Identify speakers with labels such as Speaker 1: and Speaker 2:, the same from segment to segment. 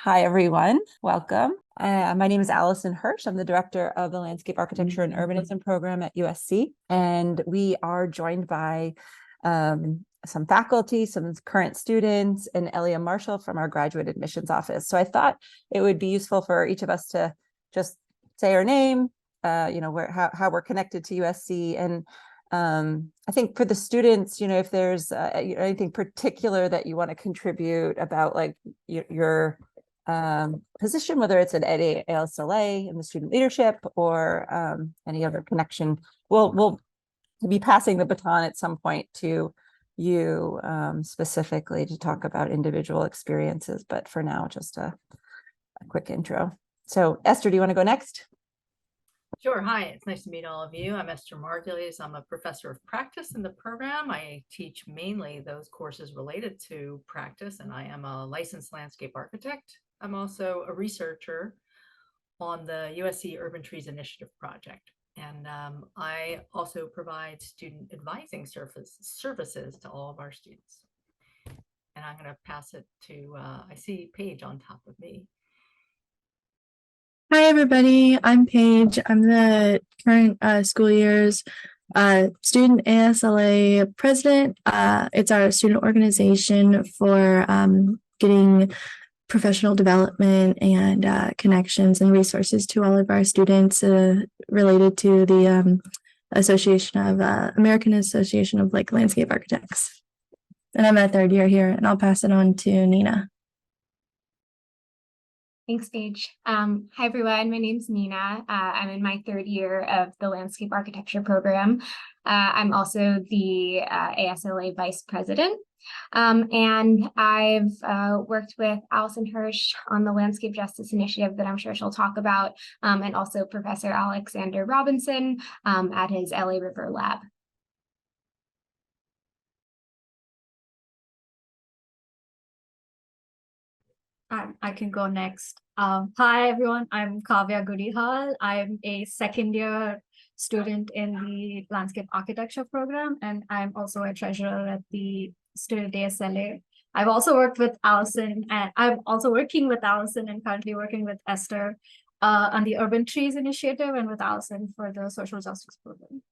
Speaker 1: Hi, everyone. Welcome. My name is Allison Hirsch. I'm the director of the Landscape Architecture and Urbanism program at USC. And we are joined by some faculty, some current students, and Elia Marshall from our graduate admissions office. So I thought it would be useful for each of us to just say our name, how we're connected to USC. And I think for the students, if there's anything particular that you want to contribute about like your position, whether it's at ASLA in the student leadership or any other connection, we'll be passing the baton at some point to you specifically to talk about individual experiences. But for now, just a quick intro. So Esther, do you want to go next?
Speaker 2: Sure. Hi, it's nice to meet all of you. I'm Esther Margulies. I'm a professor of practice in the program. I teach mainly those courses related to practice, and I am a licensed landscape architect. I'm also a researcher on the USC Urban Trees Initiative project. And I also provide student advising services to all of our students. And I'm going to pass it to, I see Paige on top of me.
Speaker 3: Hi, everybody. I'm Paige. I'm the current school year's student ASLA president. It's our student organization for getting professional development and connections and resources to all of our students related to the American Association of Landscape Architects. And I'm a third year here, and I'll pass it on to Nina.
Speaker 4: Thanks, Paige. Hi, everyone. My name's Nina. I'm in my third year of the Landscape Architecture program. I'm also the ASLA Vice President. And I've worked with Allison Hirsch on the Landscape Justice Initiative that I'm sure she'll talk about, and also Professor Alexander Robinson at his LA River Lab.
Speaker 5: I can go next. Hi, everyone. I'm Kavya Gudihal. I'm a second year student in the Landscape Architecture program, and I'm also a treasurer at the student ASLA. I've also worked with Allison, and I'm also working with Allison and currently working with Esther on the Urban Trees Initiative and with Allison for the social justice program.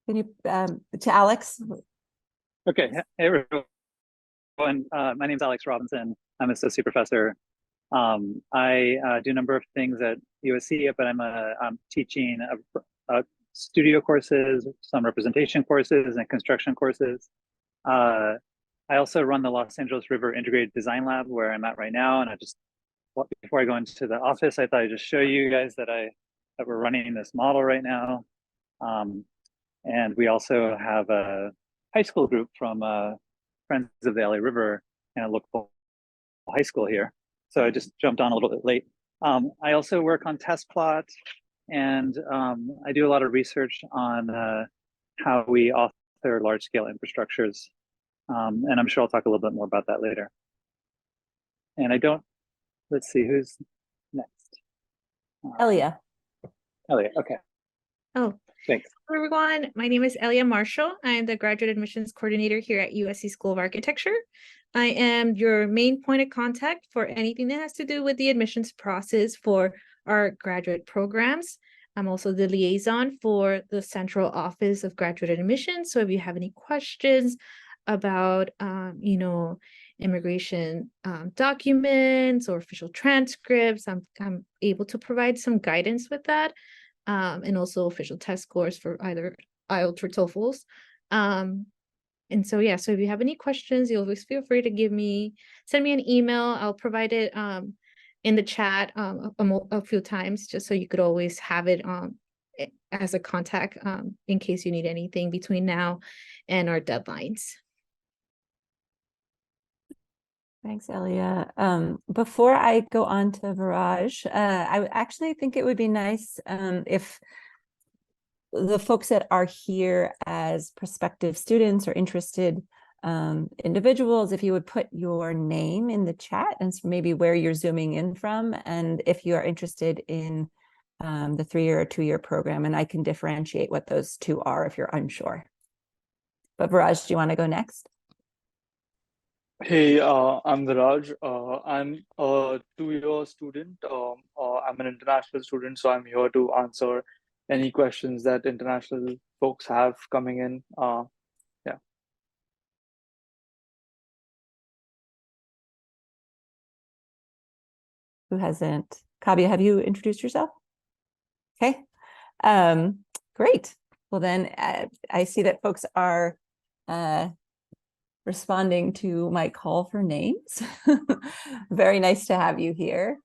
Speaker 1: Can you to Alex?
Speaker 6: Okay, hey everyone. My name is Alex Robinson. I'm associate professor. I do a number of things at USC, but I'm teaching studio courses, some representation courses, and construction courses. I also run the Los Angeles River Integrated Design Lab, where I'm at right now. And before I go into the office, I thought I'd just show you guys that we're running this model right now. And we also have a high school group from Friends of the LA River and a local high school here. So I just jumped on a little bit late. I also work on test plot, and I do a lot of research on how we author large scale infrastructures. And I'm sure I'll talk a little bit more about that later. And let's see, who's next?
Speaker 1: Elia.
Speaker 6: Elia, okay.
Speaker 7: Oh,
Speaker 6: thanks.
Speaker 7: Hello, everyone. My name is Elia Marshall. I'm the graduate admissions coordinator here at USC School of Architecture. I am your main point of contact for anything that has to do with the admissions process for our graduate programs. I'm also the liaison for the central office of graduate admissions. So if you have any questions about, immigration documents or official transcripts, I'm able to provide some guidance with that. And also official test scores for either IELTS or TOEFLs. And so, yeah, so if you have any questions, you always feel free to send me an email. I'll provide it in the chat a few times, just so you could always have it as a contact in case you need anything between now and our deadlines.
Speaker 1: Thanks, Elia. Before I go on to Viraj, I actually think it would be nice if the folks that are here as prospective students or interested individuals, if you would put your name in the chat and maybe where you're zooming in from, and if you are interested in the 3-year or 2-year program, and I can differentiate what those two are if you're unsure. But Viraj, do you want to go next?
Speaker 8: Hey, I'm Viraj. I'm a 2-year student. I'm an international student, so I'm here to answer any questions that international folks have coming in. Yeah.
Speaker 1: Who hasn't? Kavya, have you introduced yourself? Okay, great. Well, then I see that folks are responding to my call for names. Very nice to have you here.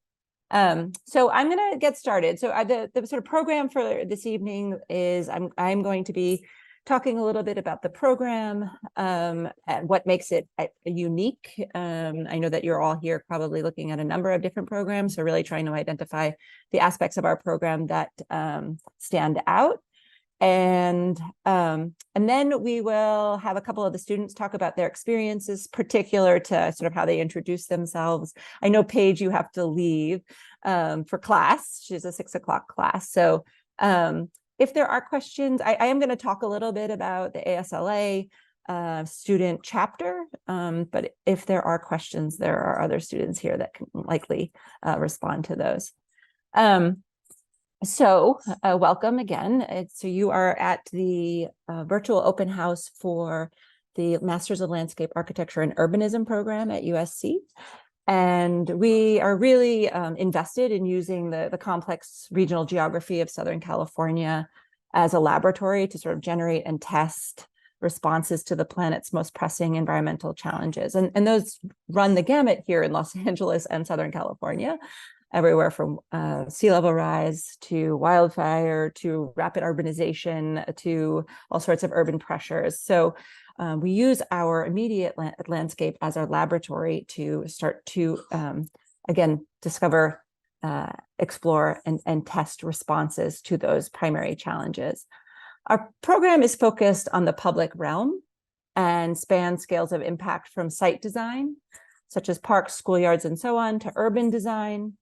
Speaker 1: So I'm going to get started. So the sort of program for this evening is I'm going to be talking a little bit about the program and what makes it unique. I know that you're all here probably looking at a number of different programs, so really trying to identify the aspects of our program that stand out. And then we will have a couple of the students talk about their experiences, particular to sort of how they introduce themselves. I know, Paige, you have to leave for class. She's a 6 o'clock class. So if there are questions, I am going to talk a little bit about the ASLA student chapter, but if there are questions, there are other students here that can likely respond to those. So welcome again. So you are at the virtual open house for the Masters of Landscape Architecture and Urbanism program at USC. And we are really invested in using the complex regional geography of Southern California as a laboratory to sort of generate and test responses to the planet's most pressing environmental challenges. And those run the gamut here in Los Angeles and Southern California, everywhere from sea level rise to wildfire to rapid urbanization to all sorts of urban pressures. So we use our immediate landscape as our laboratory to start to, again, discover, explore, and test responses to those primary challenges. Our program is focused on the public realm and spans scales of impact from site design, such as parks, schoolyards, and so on, to urban design,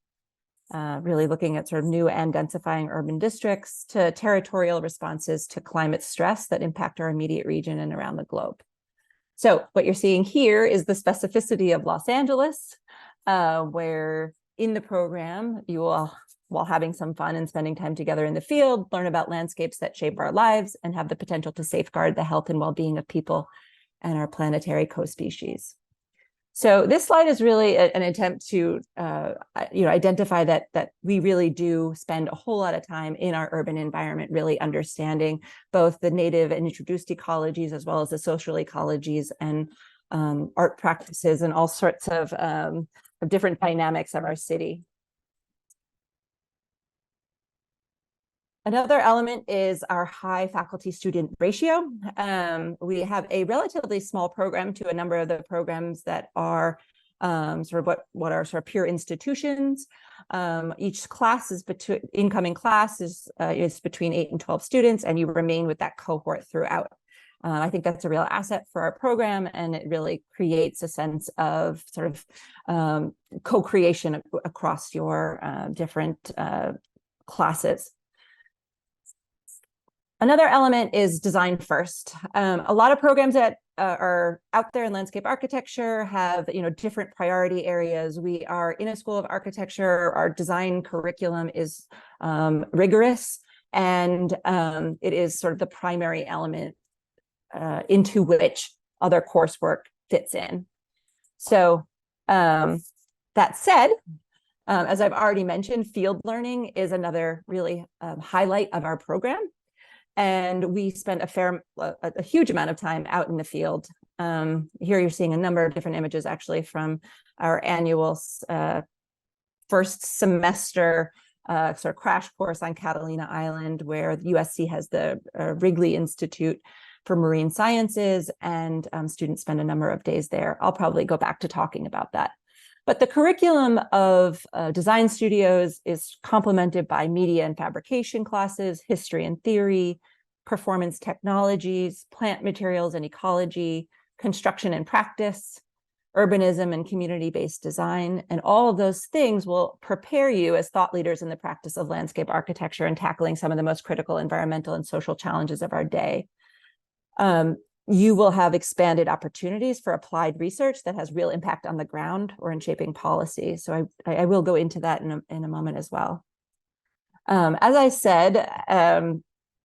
Speaker 1: really looking at sort of new and densifying urban districts, to territorial responses to climate stress that impact our immediate region and around the globe. So what you're seeing here is the specificity of Los Angeles, where in the program, you will, while having some fun and spending time together in the field, learn about landscapes that shape our lives and have the potential to safeguard the health and well-being of people and our planetary co-species. So this slide is really an attempt to identify that we really do spend a whole lot of time in our urban environment, really understanding both the native and introduced ecologies as well as the social ecologies and art practices and all sorts of different dynamics of our city. Another element is our high faculty student ratio. We have a relatively small program to a number of the programs that are sort of what are sort of pure institutions. Each class is incoming class is between 8 and 12 students, and you remain with that cohort throughout. I think that's a real asset for our program, and it really creates a sense of sort of co-creation across your different classes. Another element is design first. A lot of programs that are out there in landscape architecture have different priority areas. We are in a school of architecture. Our design curriculum is rigorous, and it is sort of the primary element into which other coursework fits in. So that said, as I've already mentioned, field learning is another really highlight of our program. And we spent a huge amount of time out in the field. Here you're seeing a number of different images actually from our annual first semester sort of crash course on Catalina Island, where the USC has the Wrigley Institute for Marine Sciences, and students spend a number of days there. I'll probably go back to talking about that. But the curriculum of design studios is complemented by media and fabrication classes, history and theory, performance technologies, plant materials and ecology, construction and practice, urbanism and community-based design. And all of those things will prepare you as thought leaders in the practice of landscape architecture and tackling some of the most critical environmental and social challenges of our day. you will have expanded opportunities for applied research that has real impact on the ground or in shaping policy. So I will go into that in a moment as well. As I said,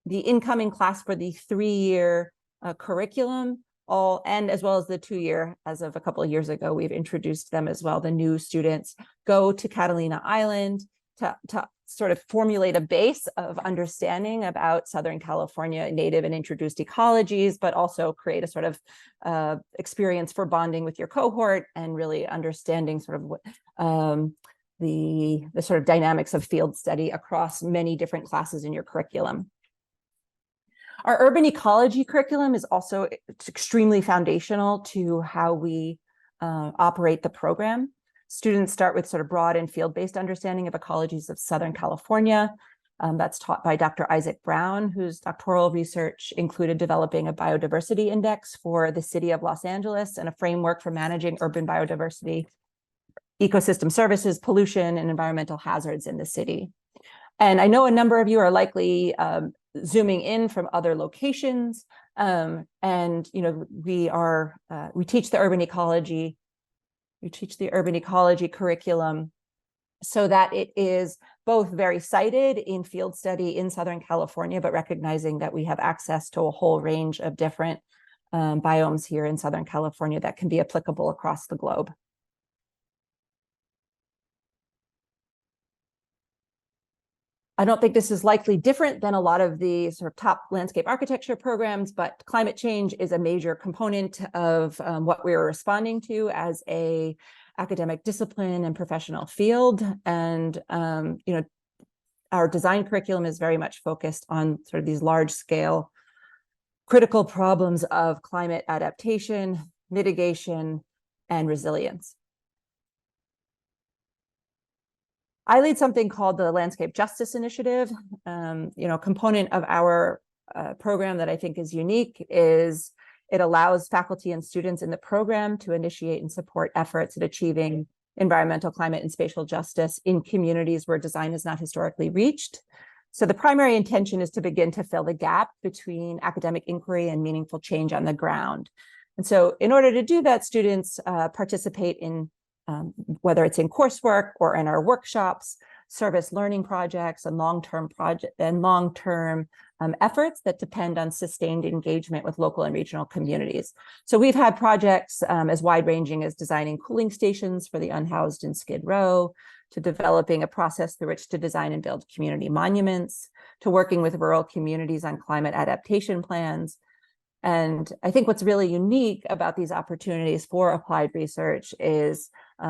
Speaker 1: the incoming class for the 3-year curriculum, and as well as the 2-year, as of a couple of years ago, we've introduced them as well. The new students go to Catalina Island to sort of formulate a base of understanding about Southern California native and introduced ecologies, but also create a sort of experience for bonding with your cohort and really understanding sort of what the sort of dynamics of field study across many different classes in your curriculum. Our urban ecology curriculum is also extremely foundational to how we operate the program. Students start with sort of broad and field-based understanding of ecologies of Southern California. That's taught by Dr. Isaac Brown, whose doctoral research included developing a biodiversity index for the city of Los Angeles and a framework for managing urban biodiversity, ecosystem services, pollution, and environmental hazards in the city. And I know a number of you are likely zooming in from other locations. And we teach the urban ecology. We teach the urban ecology curriculum so that it is both very cited in field study in Southern California, but recognizing that we have access to a whole range of different biomes here in Southern California that can be applicable across the globe. I don't think this is likely different than a lot of the sort of top landscape architecture programs, but climate change is a major component of what we're responding to as a academic discipline and professional field. And our design curriculum is very much focused on sort of these large scale critical problems of climate adaptation, mitigation, and resilience. I lead something called the Landscape Justice Initiative. A component of our program that I think is unique is it allows faculty and students in the program to initiate and support efforts at achieving environmental, climate, and spatial justice in communities where design is not historically reached. So the primary intention is to begin to fill the gap between academic inquiry and meaningful change on the ground. And so in order to do that, students participate in whether it's in coursework or in our workshops, service learning projects, and long-term efforts that depend on sustained engagement with local and regional communities. So we've had projects as wide-ranging as designing cooling stations for the unhoused in Skid Row, to developing a process through which to design and build community monuments, to working with rural communities on climate adaptation plans. And I think what's really unique about these opportunities for applied research is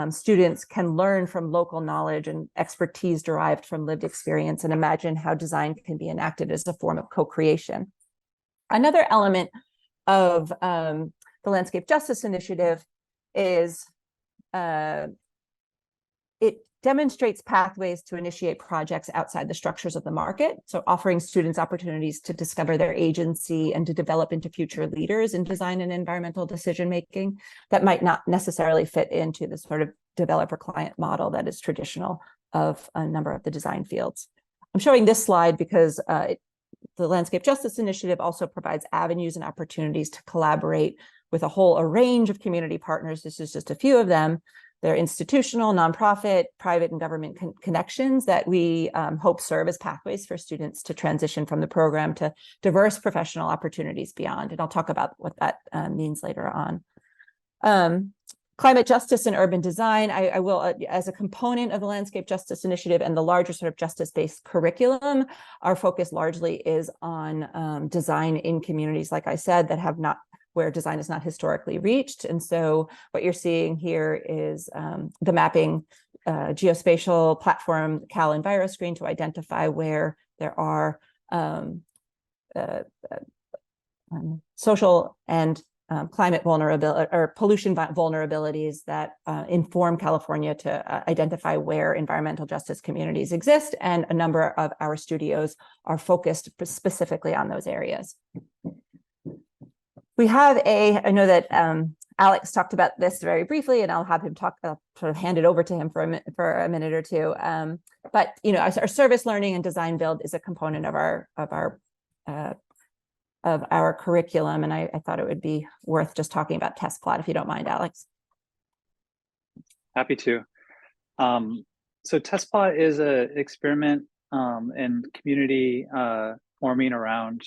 Speaker 1: students can learn from local knowledge and expertise derived from lived experience and imagine how design can be enacted as a form of co-creation. Another element of the Landscape Justice Initiative is it demonstrates pathways to initiate projects outside the structures of the market. So offering students opportunities to discover their agency and to develop into future leaders in design and environmental decision-making that might not necessarily fit into the sort of developer-client model that is traditional of a number of the design fields. I'm showing this slide because the Landscape Justice Initiative also provides avenues and opportunities to collaborate with a range of community partners. This is just a few of them. They're institutional, nonprofit, private, and government connections that we hope serve as pathways for students to transition from the program to diverse professional opportunities beyond. And I'll talk about what that means later on. Climate justice and urban design, I will, as a component of the Landscape Justice Initiative and the larger sort of justice-based curriculum, our focus largely is on design in communities, like I said, that have not, where design is not historically reached. And so what you're seeing here is the mapping geospatial platform, Cal EnviroScreen, to identify where there are social and climate vulnerability or pollution vulnerabilities that inform California to identify where environmental justice communities exist. And a number of our studios are focused specifically on those areas. We have I know that Alex talked about this very briefly, and I'll have him talk, sort of hand it over to him for a minute or two. But our service learning and design build is a component of our of our curriculum, and I thought it would be worth just talking about test plot, if you don't mind, Alex.
Speaker 6: Happy to. So test plot is an experiment in community forming around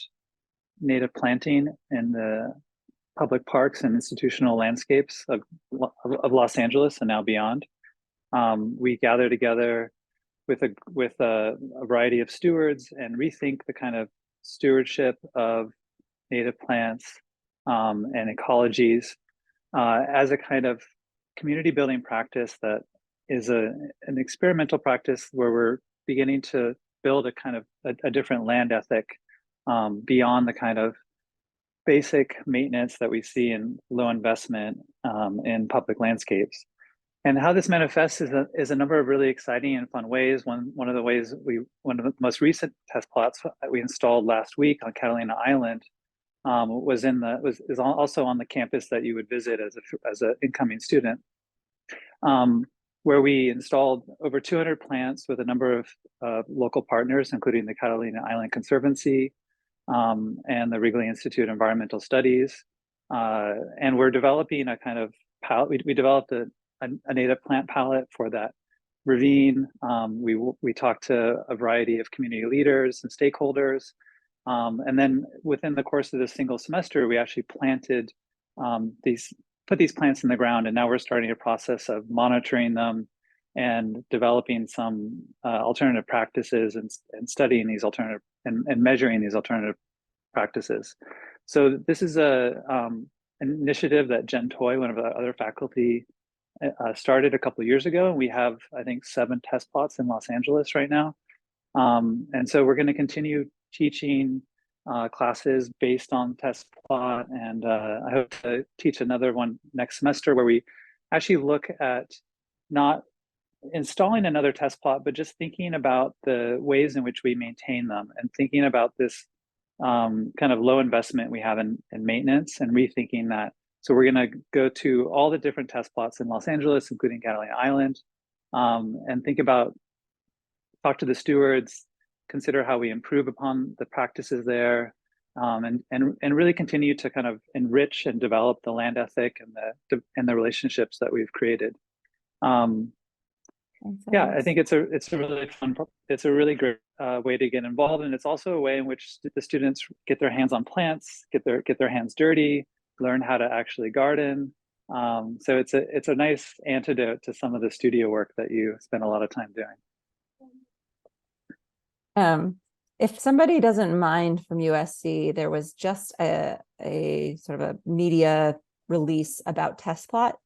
Speaker 6: native planting in the public parks and institutional landscapes of Los Angeles and now beyond. We gather together with a variety of stewards and rethink the kind of stewardship of native plants and ecologies as a kind of community building practice that is an experimental practice where we're beginning to build a kind of a different land ethic beyond the kind of basic maintenance that we see in low investment in public landscapes. And how this manifests is a number of really exciting and fun ways. One of the most recent test plots that we installed last week on Catalina Island is also on the campus that you would visit as an incoming student, where we installed over 200 plants with a number of local partners, including the Catalina Island Conservancy and the Wrigley Institute of Environmental Studies. And we're developing a kind of palette. We developed a native plant palette for that ravine. We talked to a variety of community leaders and stakeholders. And then within the course of this single semester, we actually put these plants in the ground, and now we're starting a process of monitoring them and developing some alternative practices and studying these alternative and measuring these alternative practices. So this is an initiative that Jen Toy, one of the other faculty, started a couple of years ago. We have, I think, 7 test plots in Los Angeles right now. And so we're going to continue teaching classes based on test plot, and I hope to teach another one next semester where we actually look at not installing another test plot, but just thinking about the ways in which we maintain them and thinking about this kind of low investment we have in maintenance and rethinking that. So we're going to go to all the different test plots in Los Angeles, including Catalina Island, and talk to the stewards, consider how we improve upon the practices there, and really continue to kind of enrich and develop the land ethic and the relationships that we've created. Yeah, I think it's a really fun, it's a really great way to get involved, and it's also a way in which the students get their hands on plants, get their hands dirty, learn how to actually garden. So it's a nice antidote to some of the studio work that you spend a lot of time doing.
Speaker 1: If somebody doesn't mind from USC, there was just a sort of a media release about test plot.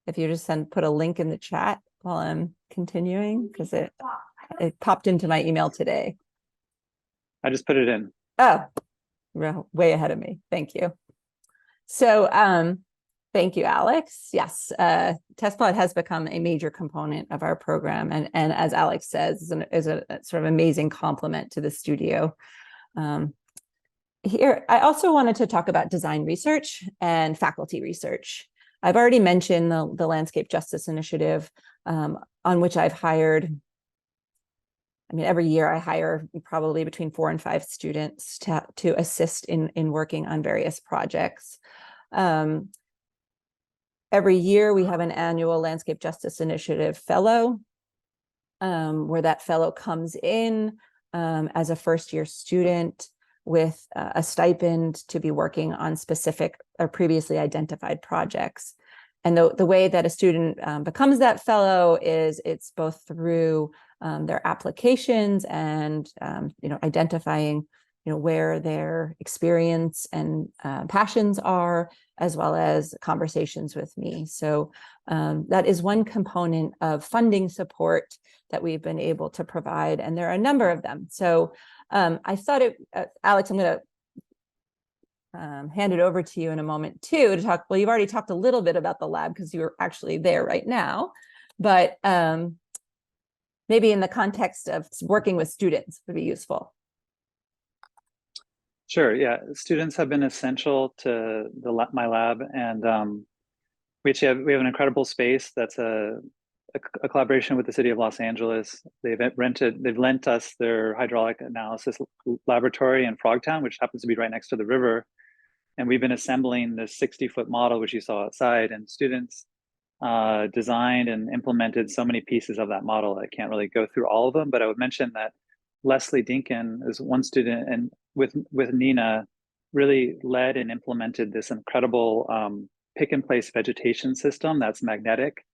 Speaker 1: If you just put a link in the chat while I'm continuing, because it popped into my email today.
Speaker 6: I just put it in.
Speaker 1: Oh, way ahead of me. Thank you. So thank you, Alex. Yes, test plot has become a major component of our program, and as Alex says, is a sort of amazing complement to the studio. Here, I also wanted to talk about design research and faculty research. I've already mentioned the Landscape Justice Initiative, on which I've hired. I mean, every year I hire probably between 4 and 5 students to assist in working on various projects. Every year we have an annual Landscape Justice Initiative fellow, where that fellow comes in as a first-year student with a stipend to be working on specific or previously identified projects. And the way that a student becomes that fellow is it's both through their applications and identifying where their experience and passions are, as well as conversations with me. So that is one component of funding support that we've been able to provide, and there are a number of them. So I thought Alex, I'm going to hand it over to you in a moment too to talk. Well, you've already talked a little bit about the lab because you're actually there right now, but maybe in the context of working with students would be useful.
Speaker 6: Sure. Yeah, students have been essential to my lab, and we have an incredible space that's a a collaboration with the city of Los Angeles. They've lent us their hydraulic analysis laboratory in Frogtown, which happens to be right next to the river. And we've been assembling this 60-foot model, which you saw outside, and students designed and implemented so many pieces of that model. I can't really go through all of them, but I would mention that Leslie Dinkin is one student, and with Nina, really led and implemented this incredible pick and place vegetation system that's magnetic.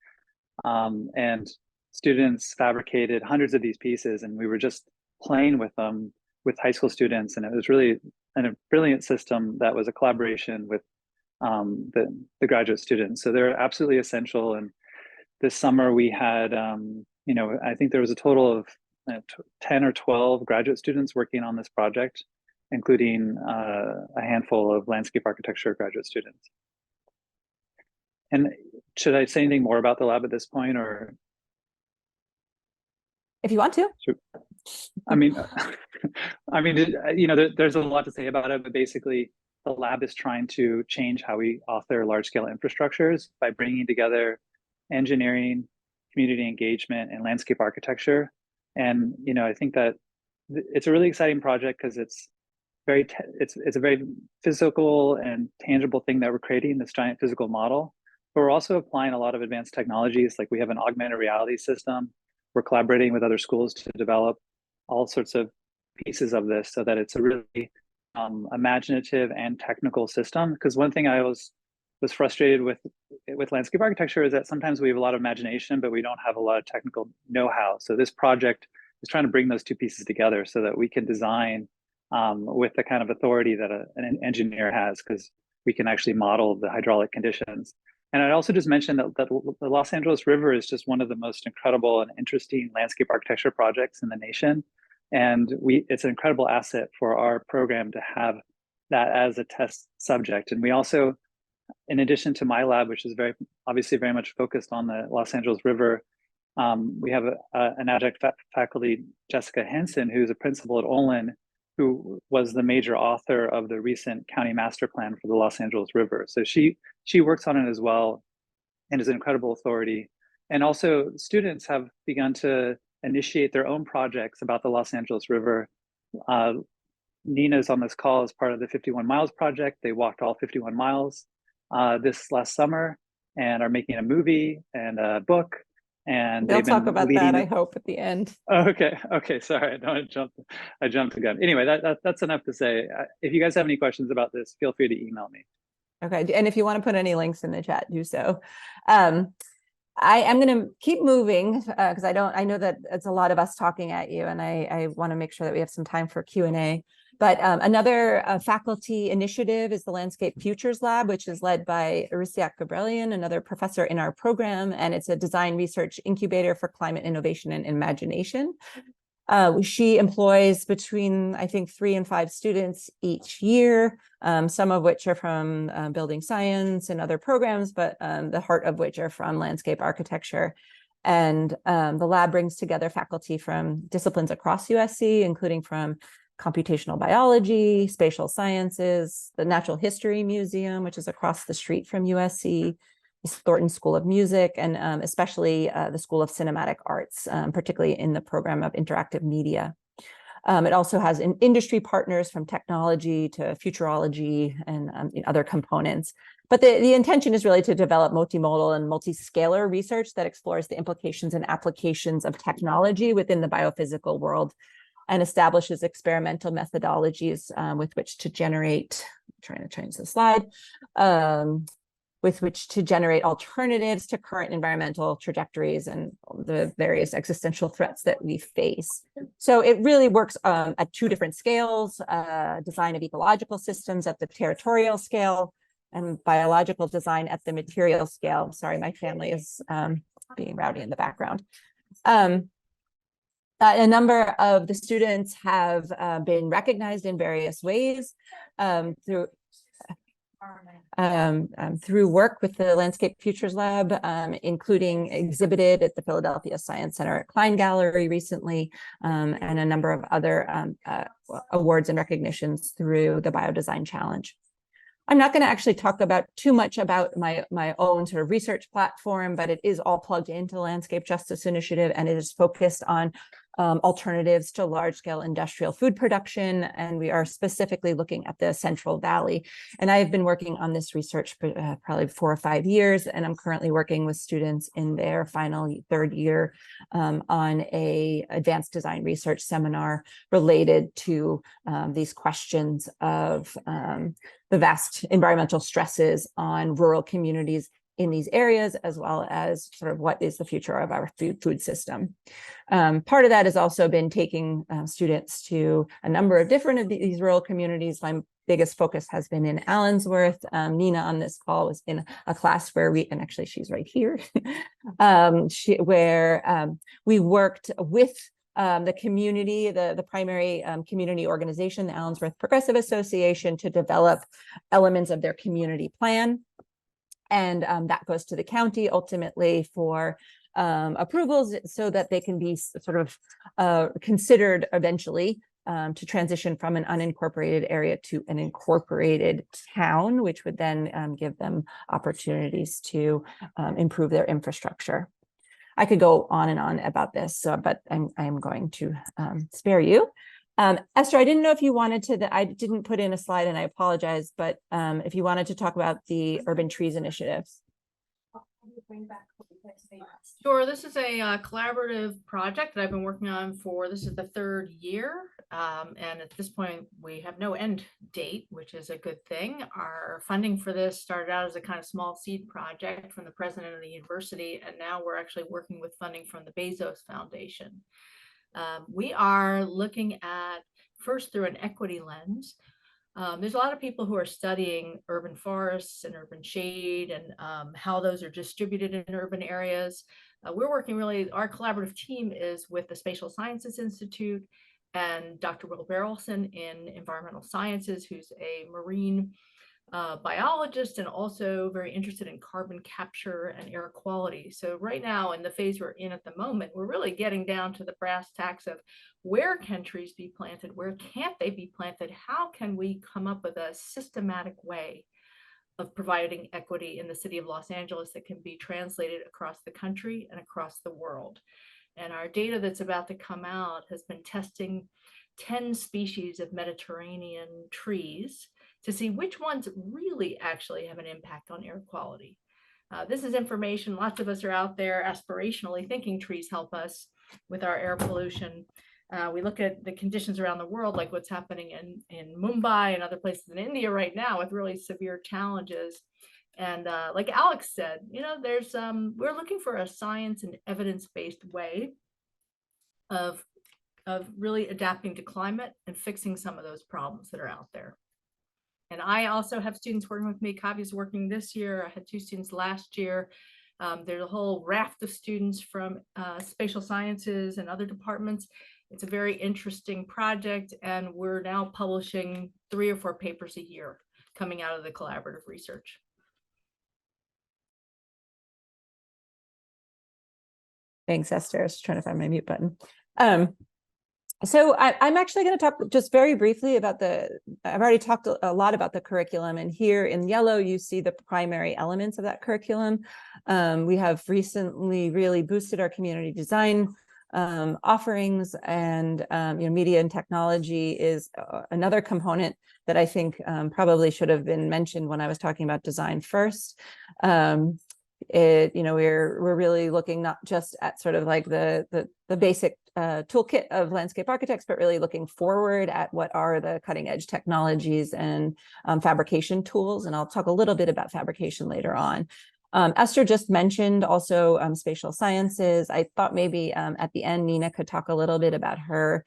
Speaker 6: And students fabricated hundreds of these pieces, and we were just playing with them with high school students. And it was really a brilliant system that was a collaboration with the graduate students. So they're absolutely essential. And this summer we had, I think there was a total of 10 or 12 graduate students working on this project, including a handful of landscape architecture graduate students. And should I say anything more about the lab at this point, or?
Speaker 1: If you want to.
Speaker 6: Sure. There's a lot to say about it, but basically the lab is trying to change how we author large scale infrastructures by bringing together engineering, community engagement, and landscape architecture. And, I think that it's a really exciting project because it's a very physical and tangible thing that we're creating, this giant physical model. But we're also applying a lot of advanced technologies. Like we have an augmented reality system. We're collaborating with other schools to develop all sorts of pieces of this so that it's a really imaginative and technical system. Because one thing I was frustrated with landscape architecture is that sometimes we have a lot of imagination, but we don't have a lot of technical know-how. So this project is trying to bring those two pieces together so that we can design with the kind of authority that an engineer has, because we can actually model the hydraulic conditions. And I'd also just mention that the Los Angeles River is just one of the most incredible and interesting landscape architecture projects in the nation. And it's an incredible asset for our program to have that as a test subject. And we also, in addition to my lab, which is obviously very much focused on the Los Angeles River, we have an adjunct faculty, Jessica Henson, who's a principal at Olin, who was the major author of the recent county master plan for the Los Angeles River. So she works on it as well and is an incredible authority. And also students have begun to initiate their own projects about the Los Angeles River. Nina's on this call as part of the 51 Miles project. They walked all 51 miles this last summer and are making a movie and a book. And
Speaker 1: they'll talk about that, I hope, at the end.
Speaker 6: Oh, okay. Sorry, I jumped the gun. Anyway, that's enough to say. If you guys have any questions about this, feel free to email me.
Speaker 1: Okay, and if you want to put any links in the chat, do so. I am going to keep moving because I know that it's a lot of us talking at you, and I want to make sure that we have some time for Q&A. But another faculty initiative is the Landscape Futures Lab, which is led by Arisiak Gabrelian, another professor in our program, and it's a design research incubator for climate innovation and imagination. She employs between, I think, 3 and 5 students each year, some of which are from building science and other programs, but the heart of which are from landscape architecture. And the lab brings together faculty from disciplines across USC, including from computational biology, spatial sciences, the Natural History Museum, which is across the street from USC, Thornton School of Music, and especially the School of Cinematic Arts, particularly in the program of interactive media. It also has industry partners from technology to futurology and other components. But the intention is really to develop multimodal and multiscalar research that explores the implications and applications of technology within the biophysical world and establishes experimental methodologies with which to generate, I'm trying to change the slide, with which to generate alternatives to current environmental trajectories and the various existential threats that we face. So it really works at 2 different scales, design of ecological systems at the territorial scale and biological design at the material scale. Sorry, my family is being rowdy in the background. A number of the students have been recognized in various ways through work with the Landscape Futures Lab, including exhibited at the Philadelphia Science Center at Klein Gallery recently, and a number of other awards and recognitions through the Biodesign Challenge. I'm not going to actually talk about too much about my own sort of research platform, but it is all plugged into the Landscape Justice Initiative, and it is focused on alternatives to large-scale industrial food production. And we are specifically looking at the Central Valley. And I have been working on this research for probably 4 or 5 years, and I'm currently working with students in their final 3rd year on a advanced design research seminar related to these questions of the vast environmental stresses on rural communities in these areas, as well as sort of what is the future of our food system. Part of that has also been taking students to a number of different of these rural communities. My biggest focus has been in Allensworth. Nina on this call was in a class where and actually she's right here, where we worked with the community, the primary community organization, the Allensworth Progressive Association, to develop elements of their community plan. And that goes to the county ultimately for approvals so that they can be sort of considered eventually to transition from an unincorporated area to an incorporated town, which would then give them opportunities to improve their infrastructure. I could go on and on about this, but I'm going to spare you. Esther, I didn't know if you wanted to, I didn't put in a slide and I apologize, but if you wanted to talk about the Urban Trees Initiative.
Speaker 2: Sure, this is a collaborative project that I've been working on for, this is the 3rd year. And at this point, we have no end date, which is a good thing. Our funding for this started out as a kind of small seed project from the president of the university, and now we're actually working with funding from the Bezos Foundation. We are looking at, first through an equity lens. There's a lot of people who are studying urban forests and urban shade and how those are distributed in urban areas. We're working really, our collaborative team is with the Spatial Sciences Institute and Dr. Will Barrelson in environmental sciences, who's a marine biologist and also very interested in carbon capture and air quality. So right now in the phase we're in at the moment, we're really getting down to the brass tacks of where can trees be planted, where can't they be planted, how can we come up with a systematic way of providing equity in the city of Los Angeles that can be translated across the country and across the world. And our data that's about to come out has been testing 10 species of Mediterranean trees to see which ones really actually have an impact on air quality. This is information, lots of us are out there aspirationally thinking trees help us with our air pollution. We look at the conditions around the world, like what's happening in Mumbai and other places in India right now with really severe challenges. And like Alex said, you know, there's we're looking for a science and evidence-based way of really adapting to climate and fixing some of those problems that are out there. And I also have students working with me. Kavi's working this year. I had 2 students last year. There's a whole raft of students from spatial sciences and other departments. It's a very interesting project, and we're now publishing 3 or 4 papers a year coming out of the collaborative research.
Speaker 1: Thanks, Esther. I was trying to find my mute button. So I'm actually going to talk just very briefly about I've already talked a lot about the curriculum, and here in yellow, you see the primary elements of that curriculum. We have recently really boosted our community design offerings, and you know, media and technology is another component that I think probably should have been mentioned when I was talking about design first. You know, we're really looking not just at sort of like the basic toolkit of landscape architects, but really looking forward at what are the cutting edge technologies and fabrication tools. And I'll talk a little bit about fabrication later on. Esther just mentioned also spatial sciences. I thought maybe at the end, Nina could talk a little bit about her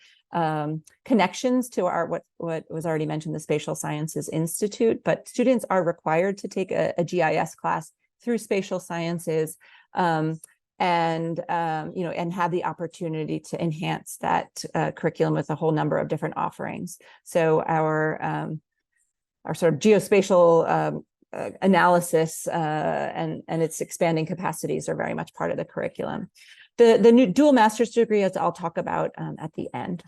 Speaker 1: connections to our what was already mentioned, the Spatial Sciences Institute. But students are required to take a GIS class through spatial sciences, and you know, and have the opportunity to enhance that curriculum with a whole number of different offerings. So our sort of geospatial analysis and its expanding capacities are very much part of the curriculum. The new dual master's degree, as I'll talk about at the end.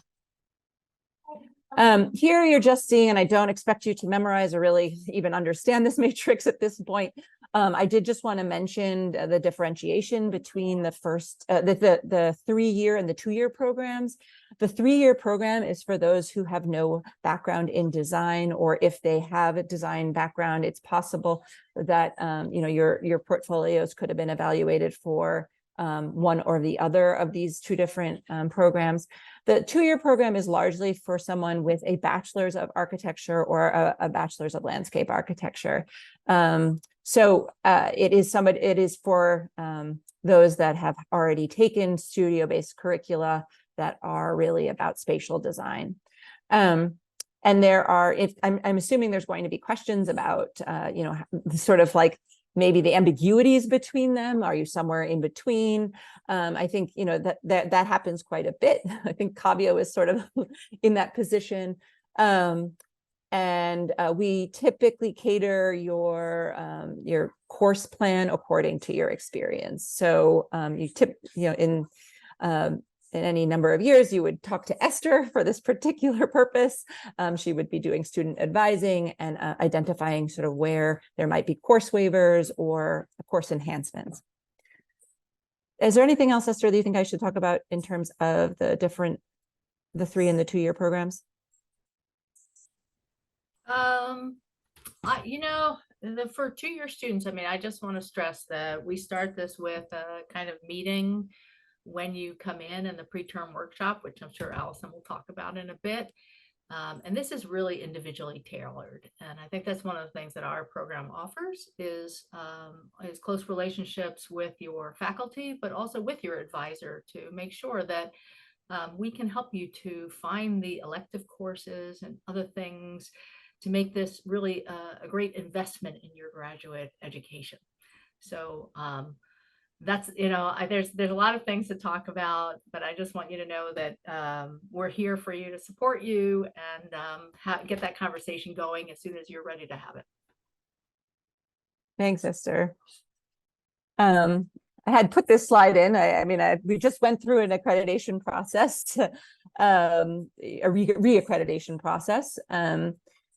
Speaker 1: Here you're just seeing, and I don't expect you to memorize or really even understand this matrix at this point. I did just want to mention the differentiation between the first, the 3-year and the 2-year programs. The 3-year program is for those who have no background in design, or if they have a design background, it's possible that your portfolios could have been evaluated for one or the other of these 2 different programs. The 2-year program is largely for someone with a bachelor's of architecture or a bachelor's of landscape architecture. It is for those that have already taken studio-based curricula that are really about spatial design. And there are, I'm assuming there's going to be questions about, sort of like maybe the ambiguities between them. Are you somewhere in between? I think, that happens quite a bit. I think Kavya is sort of in that position. And we typically cater your course plan according to your experience. So in any number of years, you would talk to Esther for this particular purpose. She would be doing student advising and identifying sort of where there might be course waivers or course enhancements. Is there anything else, Esther, that you think I should talk about in terms of the 3 and the 2-year programs?
Speaker 2: For 2-year students, I just want to stress that we start this with a kind of meeting when you come in the pre-term workshop, which I'm sure Allison will talk about in a bit. And this is really individually tailored. And I think that's one of the things that our program offers is close relationships with your faculty, but also with your advisor to make sure that we can help you to find the elective courses and other things to make this really a great investment in your graduate education. So that's, there's a lot of things to talk about, but I just want you to know that we're here for you to support you and get that conversation going as soon as you're ready to have it.
Speaker 1: Thanks, Esther. I had put this slide in. We just went through an accreditation process, a reaccreditation process.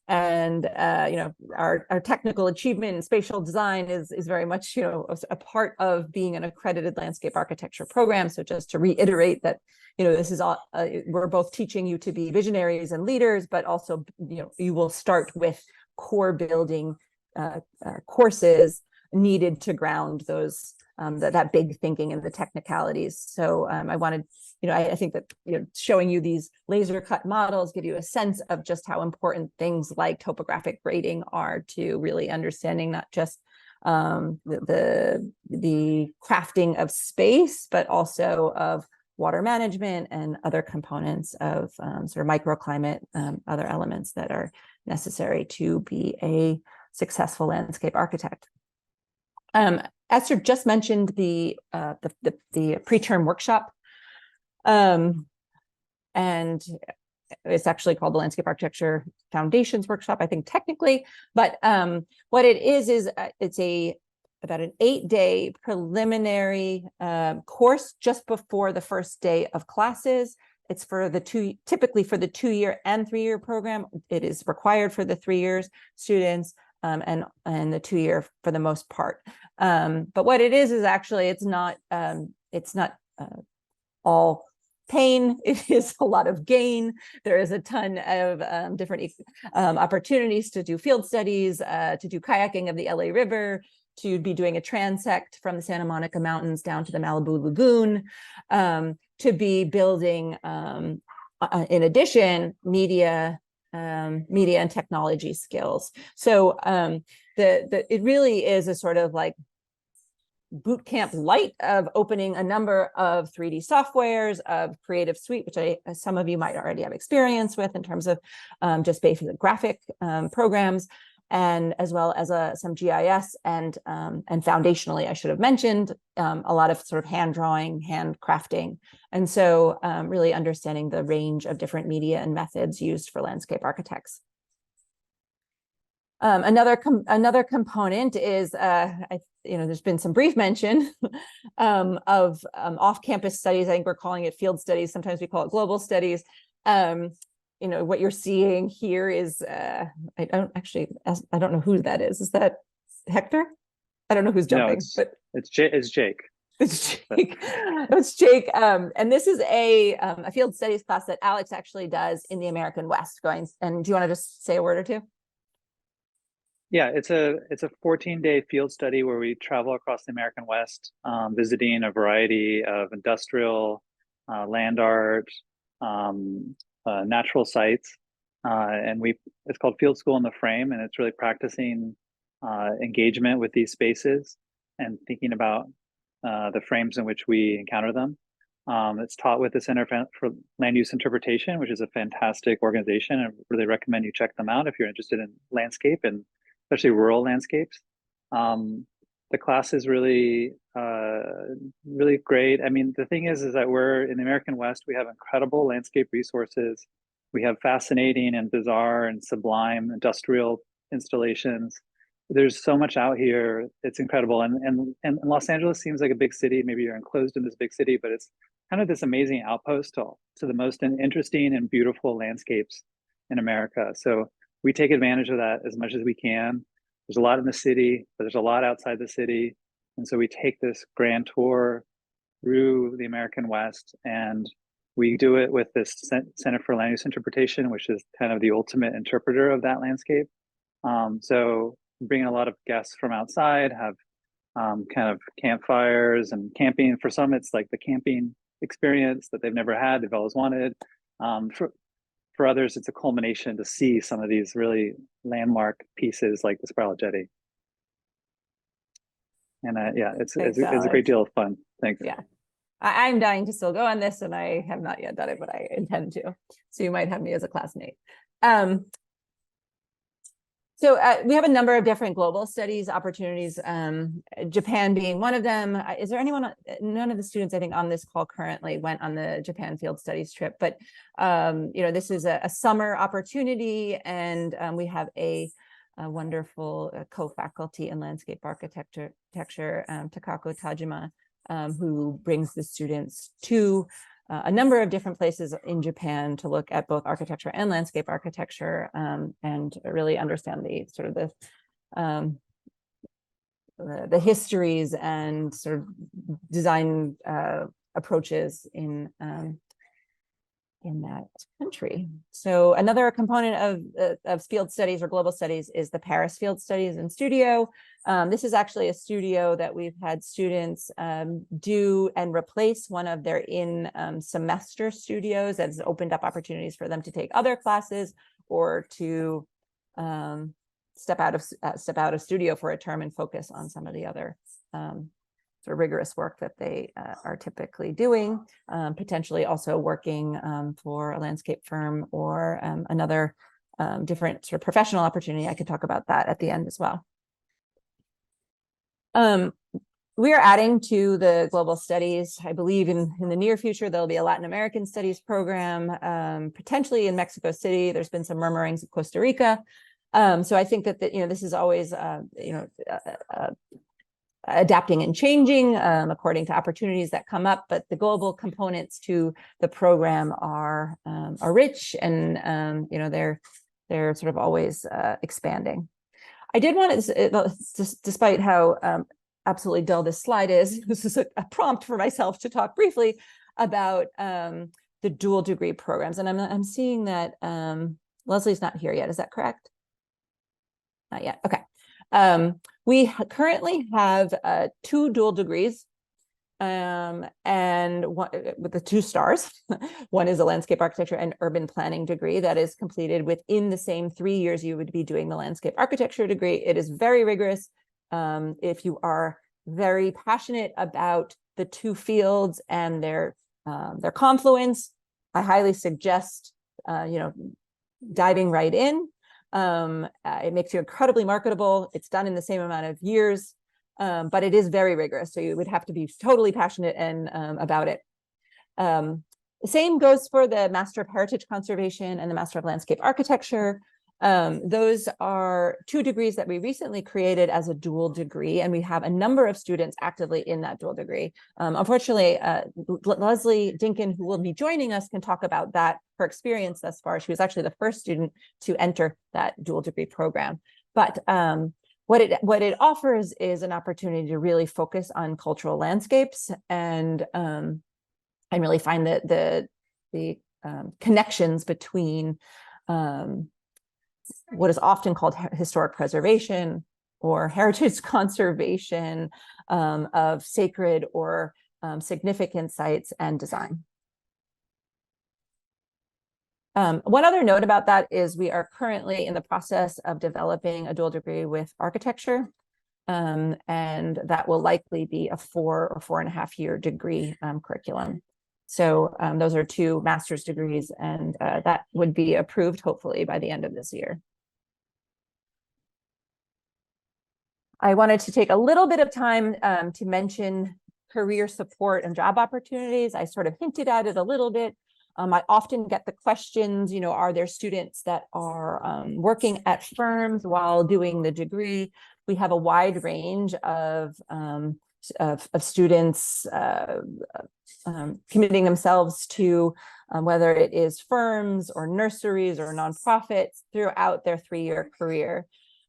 Speaker 1: Our technical achievement in spatial design is very much a part of being an accredited landscape architecture program. So just to reiterate that this is all we're both teaching you to be visionaries and leaders, but also you will start with core building courses needed to ground those that big thinking and the technicalities. So I wanted, I think that showing you these laser cut models give you a sense of just how important things like topographic grading are to really understanding not just the crafting of space, but also of water management and other components of sort of microclimate, other elements that are necessary to be a successful landscape architect. Esther just mentioned the pre-term workshop, and it's actually called the Landscape Architecture Foundations Workshop, I think technically, but what it is it's about an 8-day preliminary course just before the first day of classes. It's for typically for the 2-year and 3-year program. It is required for the 3 years students. And the 2-year for the most part. But what it is actually, it's not all pain. It is a lot of gain. There is a ton of different opportunities to do field studies, to do kayaking of the LA River, to be doing a transect from the Santa Monica Mountains down to the Malibu Lagoon, to be building, in addition, media and technology skills. So it really is a sort of like boot camp light of opening a number of 3D softwares, of Creative Suite, which some of you might already have experience with in terms of just basic graphic programs, and as well as some GIS and foundationally, I should have mentioned, a lot of sort of hand drawing, hand crafting. And so really understanding the range of different media and methods used for landscape architects. Another component is, there's been some brief mention of off-campus studies. I think we're calling it field studies. Sometimes we call it global studies. you know, what you're seeing here is, I don't know who that is. Is that Hector? I don't know who's jumping, but
Speaker 6: it's Jake.
Speaker 1: It's Jake. It's Jake. And this is a field studies class that Alex actually does in the American West. And do you want to just say a word or two?
Speaker 6: Yeah, it's a 14-day field study where we travel across the American West, visiting a variety of industrial, land art, natural sites, and it's called Field School in the Frame, and it's really practicing engagement with these spaces and thinking about the frames in which we encounter them. It's taught with the Center for Land Use Interpretation, which is a fantastic organization. I really recommend you check them out if you're interested in landscape and especially rural landscapes. The class is really, really great. I mean, the thing is that we're in the American West, we have incredible landscape resources. We have fascinating and bizarre and sublime industrial installations. There's so much out here. It's incredible. And Los Angeles seems like a big city. Maybe you're enclosed in this big city, but it's kind of this amazing outpost to the most interesting and beautiful landscapes in America. So we take advantage of that as much as we can. There's a lot in the city, but there's a lot outside the city. And so we take this grand tour through the American West, and we do it with this Center for Land Use Interpretation, which is kind of the ultimate interpreter of that landscape. So bringing a lot of guests from outside, have kind of campfires and camping. For some, it's like the camping experience that they've never had, they've always wanted. For others, it's a culmination to see some of these really landmark pieces like the Spiral Jetty. And yeah, it's a great deal of fun. Thanks.
Speaker 1: Yeah, I'm dying to still go on this, and I have not yet done it, but I intend to. So you might have me as a classmate. So we have a number of different global studies opportunities, Japan being one of them. Is there anyone, none of the students I think on this call currently went on the Japan field studies trip, but you know, this is a summer opportunity, and we have a wonderful co-faculty in landscape architecture, Takako Tajima, who brings the students to a number of different places in Japan to look at both architecture and landscape architecture, and really understand the sort of the histories and sort of design approaches in that country. So another component of field studies or global studies is the Paris Field Studies and Studio. This is actually a studio that we've had students do and replace one of their semester studios that has opened up opportunities for them to take other classes or to step out of studio for a term and focus on some of the other sort of rigorous work that they are typically doing, potentially also working for a landscape firm or another different sort of professional opportunity. I could talk about that at the end as well. We are adding to the global studies. I believe in the near future, there'll be a Latin American studies program, potentially in Mexico City. There's been some murmurings of Costa Rica. So I think that, this is always, adapting and changing according to opportunities that come up, but the global components to the program are rich, and they're sort of always expanding. I did want to, despite how absolutely dull this slide is, this is a prompt for myself to talk briefly about the dual degree programs, and I'm seeing that Leslie's not here yet. Is that correct? Not yet. Okay. We currently have 2 dual degrees, and one with the 2 stars. One is a landscape architecture and urban planning degree that is completed within the same 3 years you would be doing the landscape architecture degree. It is very rigorous. If you are very passionate about the 2 fields and their confluence, I highly suggest diving right in. It makes you incredibly marketable. It's done in the same amount of years, but it is very rigorous. So you would have to be totally passionate and about it. The same goes for the Master of Heritage Conservation and the Master of Landscape Architecture. Those are 2 degrees that we recently created as a dual degree, and we have a number of students actively in that dual degree. Unfortunately, Leslie Dinkin, who will be joining us, can talk about that, her experience thus far. She was actually the first student to enter that dual degree program. But what it offers is an opportunity to really focus on cultural landscapes and really find the connections between what is often called historic preservation or heritage conservation of sacred or significant sites and design. One other note about that is we are currently in the process of developing a dual degree with architecture, and that will likely be a 4 or 4.5 year degree curriculum. So those are 2 master's degrees, and that would be approved hopefully by the end of this year. I wanted to take a little bit of time to mention career support and job opportunities. I sort of hinted at it a little bit. I often get the questions, are there students that are working at firms while doing the degree? We have a wide range of students committing themselves to whether it is firms or nurseries or nonprofits throughout their 3-year career.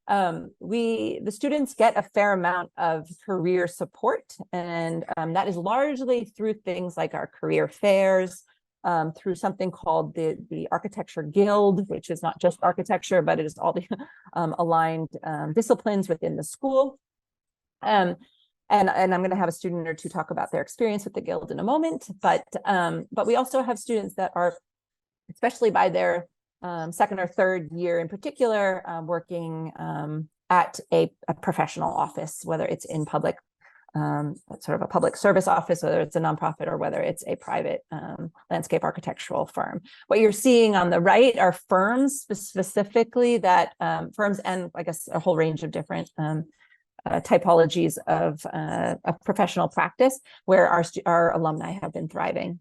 Speaker 1: The students get a fair amount of career support, and that is largely through things like our career fairs, through something called the Architecture Guild, which is not just architecture, but it is all the aligned disciplines within the school. And I'm going to have a student or 2 talk about their experience with the Guild in a moment. But we also have students that are, especially by their 2nd or 3rd year in particular, working at a professional office, whether it's in public, sort of a public service office, whether it's a nonprofit or whether it's a private landscape architectural firm. What you're seeing on the right are firms specifically that firms and I guess a whole range of different typologies of professional practice where our alumni have been thriving.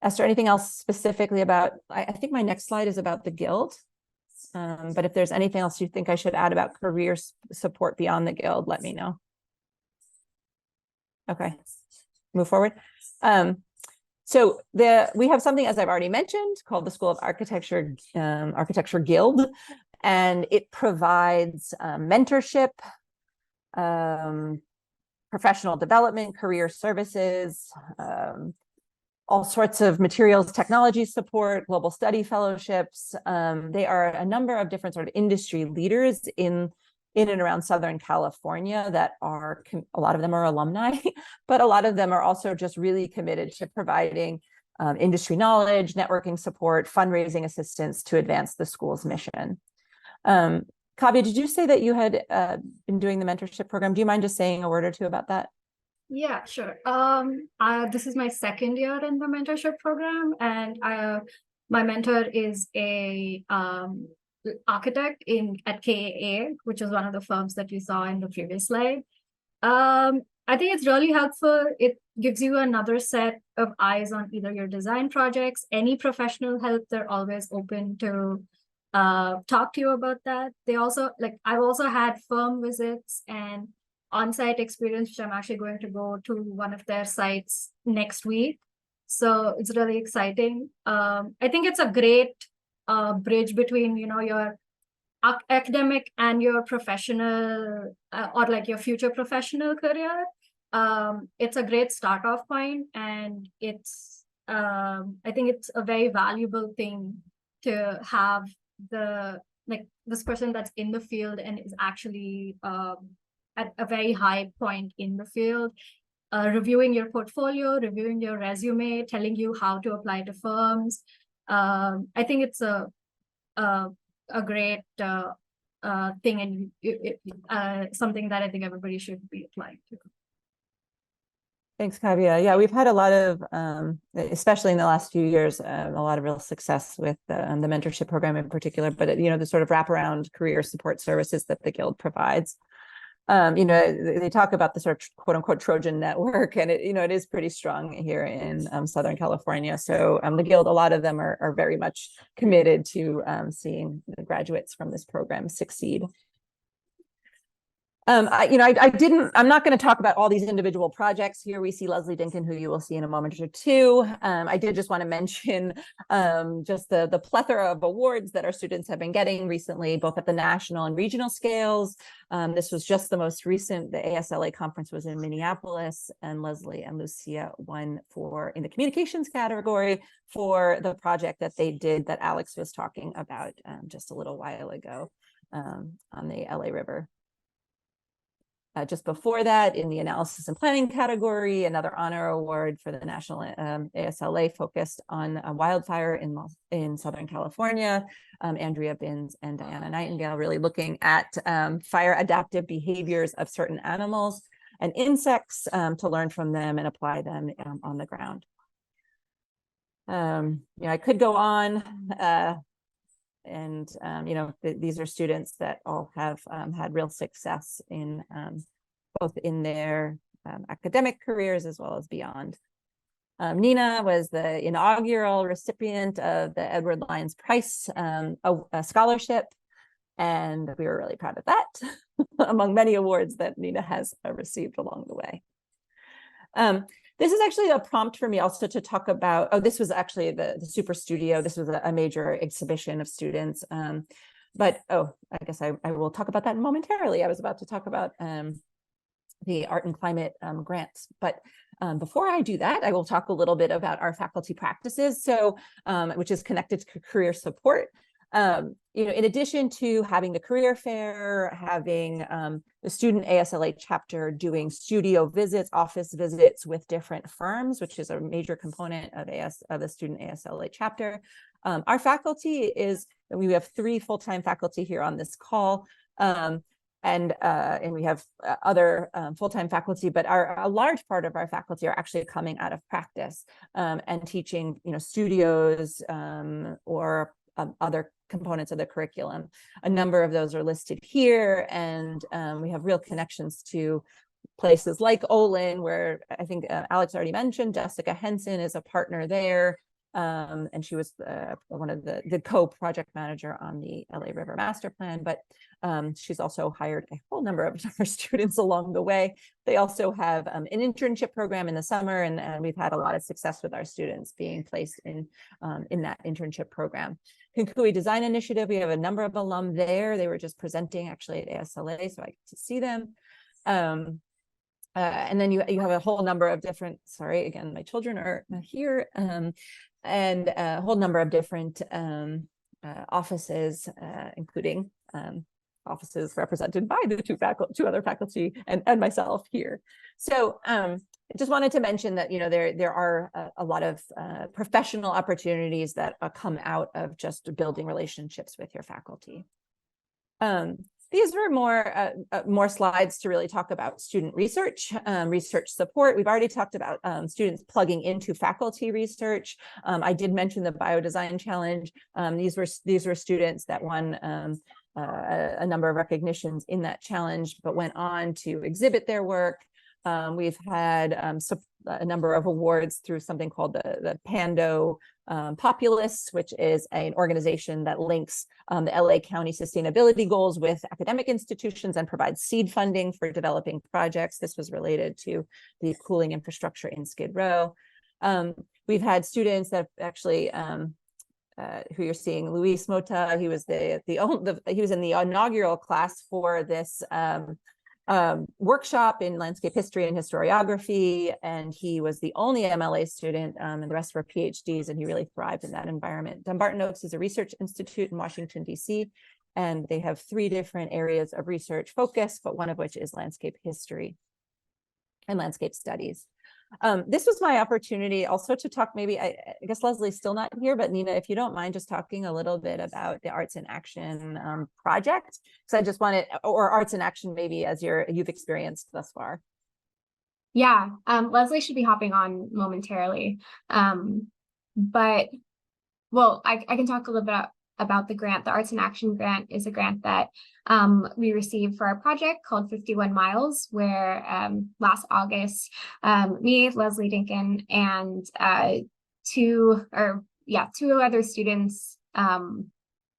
Speaker 1: Esther, anything else specifically about, I think my next slide is about the Guild, but if there's anything else you think I should add about career support beyond the Guild, let me know. Okay, move forward. So we have something, as I've already mentioned, called the School of Architecture, Architecture Guild, and it provides mentorship, professional development, career services, all sorts of materials technology support, global study fellowships. They are a number of different sort of industry leaders in and around Southern California that are, a lot of them are alumni, but a lot of them are also just really committed to providing industry knowledge, networking support, fundraising assistance to advance the school's mission. Kavya, did you say that you had been doing the mentorship program? Do you mind just saying a word or 2 about that?
Speaker 5: Yeah, sure. This is my 2nd year in the mentorship program, and my mentor is a architect at KAA, which is one of the firms that you saw in the previous slide. I think it's really helpful. It gives you another set of eyes on either your design projects, any professional help. They're always open to talk to you about that. They also, I've also had firm visits and on-site experience, which I'm actually going to go to one of their sites next week. So it's really exciting. I think it's a great bridge between, your academic and your professional or your future professional career. It's a great start off point, and it's I think it's a very valuable thing to have this person that's in the field and is actually at a very high point in the field, reviewing your portfolio, reviewing your resume, telling you how to apply to firms. I think it's a great thing, and something that I think everybody should be applying to.
Speaker 1: Thanks, Kavya. Yeah, we've had a lot of, especially in the last few years, a lot of real success with the mentorship program in particular, but the sort of wraparound career support services that the Guild provides. They talk about the sort of quote unquote Trojan network, and it is pretty strong here in Southern California. So the Guild, a lot of them are very much committed to seeing the graduates from this program succeed. I'm not going to talk about all these individual projects. Here we see Leslie Dinkin, who you will see in a moment or two. I did just want to mention just the plethora of awards that our students have been getting recently, both at the national and regional scales. This was just the most recent. The ASLA conference was in Minneapolis, and Leslie and Lucia won in the communications category for the project that they did that Alex was talking about just a little while ago on the LA River. Just before that, in the analysis and planning category, another honor award for the national ASLA focused on a wildfire in Southern California. Andrea Binns and Diana Nightingale really looking at fire adaptive behaviors of certain animals and insects to learn from them and apply them on the ground. I could go on. These are students that all have had real success in both in their academic careers as well as beyond. Nina was the inaugural recipient of the Edward Lyons Price scholarship, and we were really proud of that, among many awards that Nina has received along the way. This is actually a prompt for me also to talk about, this was actually the Super Studio. This was a major exhibition of students. I guess I will talk about that momentarily. I was about to talk about the Art and Climate grants. But before I do that, I will talk a little bit about our faculty practices, which is connected to career support. In addition to having the career fair, having the student ASLA chapter doing studio visits, office visits with different firms, which is a major component of the student ASLA chapter. Our faculty we have 3 full-time faculty here on this call, and we have other full-time faculty, but a large part of our faculty are actually coming out of practice and teaching, studios or other components of the curriculum. A number of those are listed here, and we have real connections to places like Olin, where I think Alex already mentioned, Jessica Henson is a partner there, and she was one of the co-project manager on the LA River Master Plan, but she's also hired a whole number of our students along the way. They also have an internship program in the summer, and we've had a lot of success with our students being placed in that internship program. Kukui Design Initiative, we have a number of alum there. They were just presenting actually at ASLA, so I get to see them. And then you have a whole number of different, sorry, again, my children are here, and a whole number of different offices, including offices represented by the two other faculty and myself here. So I just wanted to mention that, there are a lot of professional opportunities that come out of just building relationships with your faculty. These were more slides to really talk about student research, research support. We've already talked about students plugging into faculty research. I did mention the Biodesign Challenge. These were students that won a number of recognitions in that challenge, but went on to exhibit their work. We've had a number of awards through something called the Pando Populists, which is an organization that links the LA County sustainability goals with academic institutions and provides seed funding for developing projects. This was related to the cooling infrastructure in Skid Row. We've had students that actually who you're seeing, Luis Mota. He was he was in the inaugural class for this workshop in landscape history and historiography, and he was the only MLA student, and the rest were PhDs, and he really thrived in that environment. Dumbarton Oaks is a research institute in Washington, D.C., and they have 3 different areas of research focus, but one of which is landscape history and landscape studies. This was my opportunity also to talk, maybe, I guess Leslie's still not here, but Nina, if you don't mind just talking a little bit about the Arts in Action project, because I just wanted, or Arts in Action maybe as you've experienced thus far.
Speaker 4: Yeah, Leslie should be hopping on momentarily. But, well, I can talk a little bit about the grant. The Arts in Action grant is a grant that we received for our project called 51 Miles, where last August, me, Leslie Dinkin, and two other students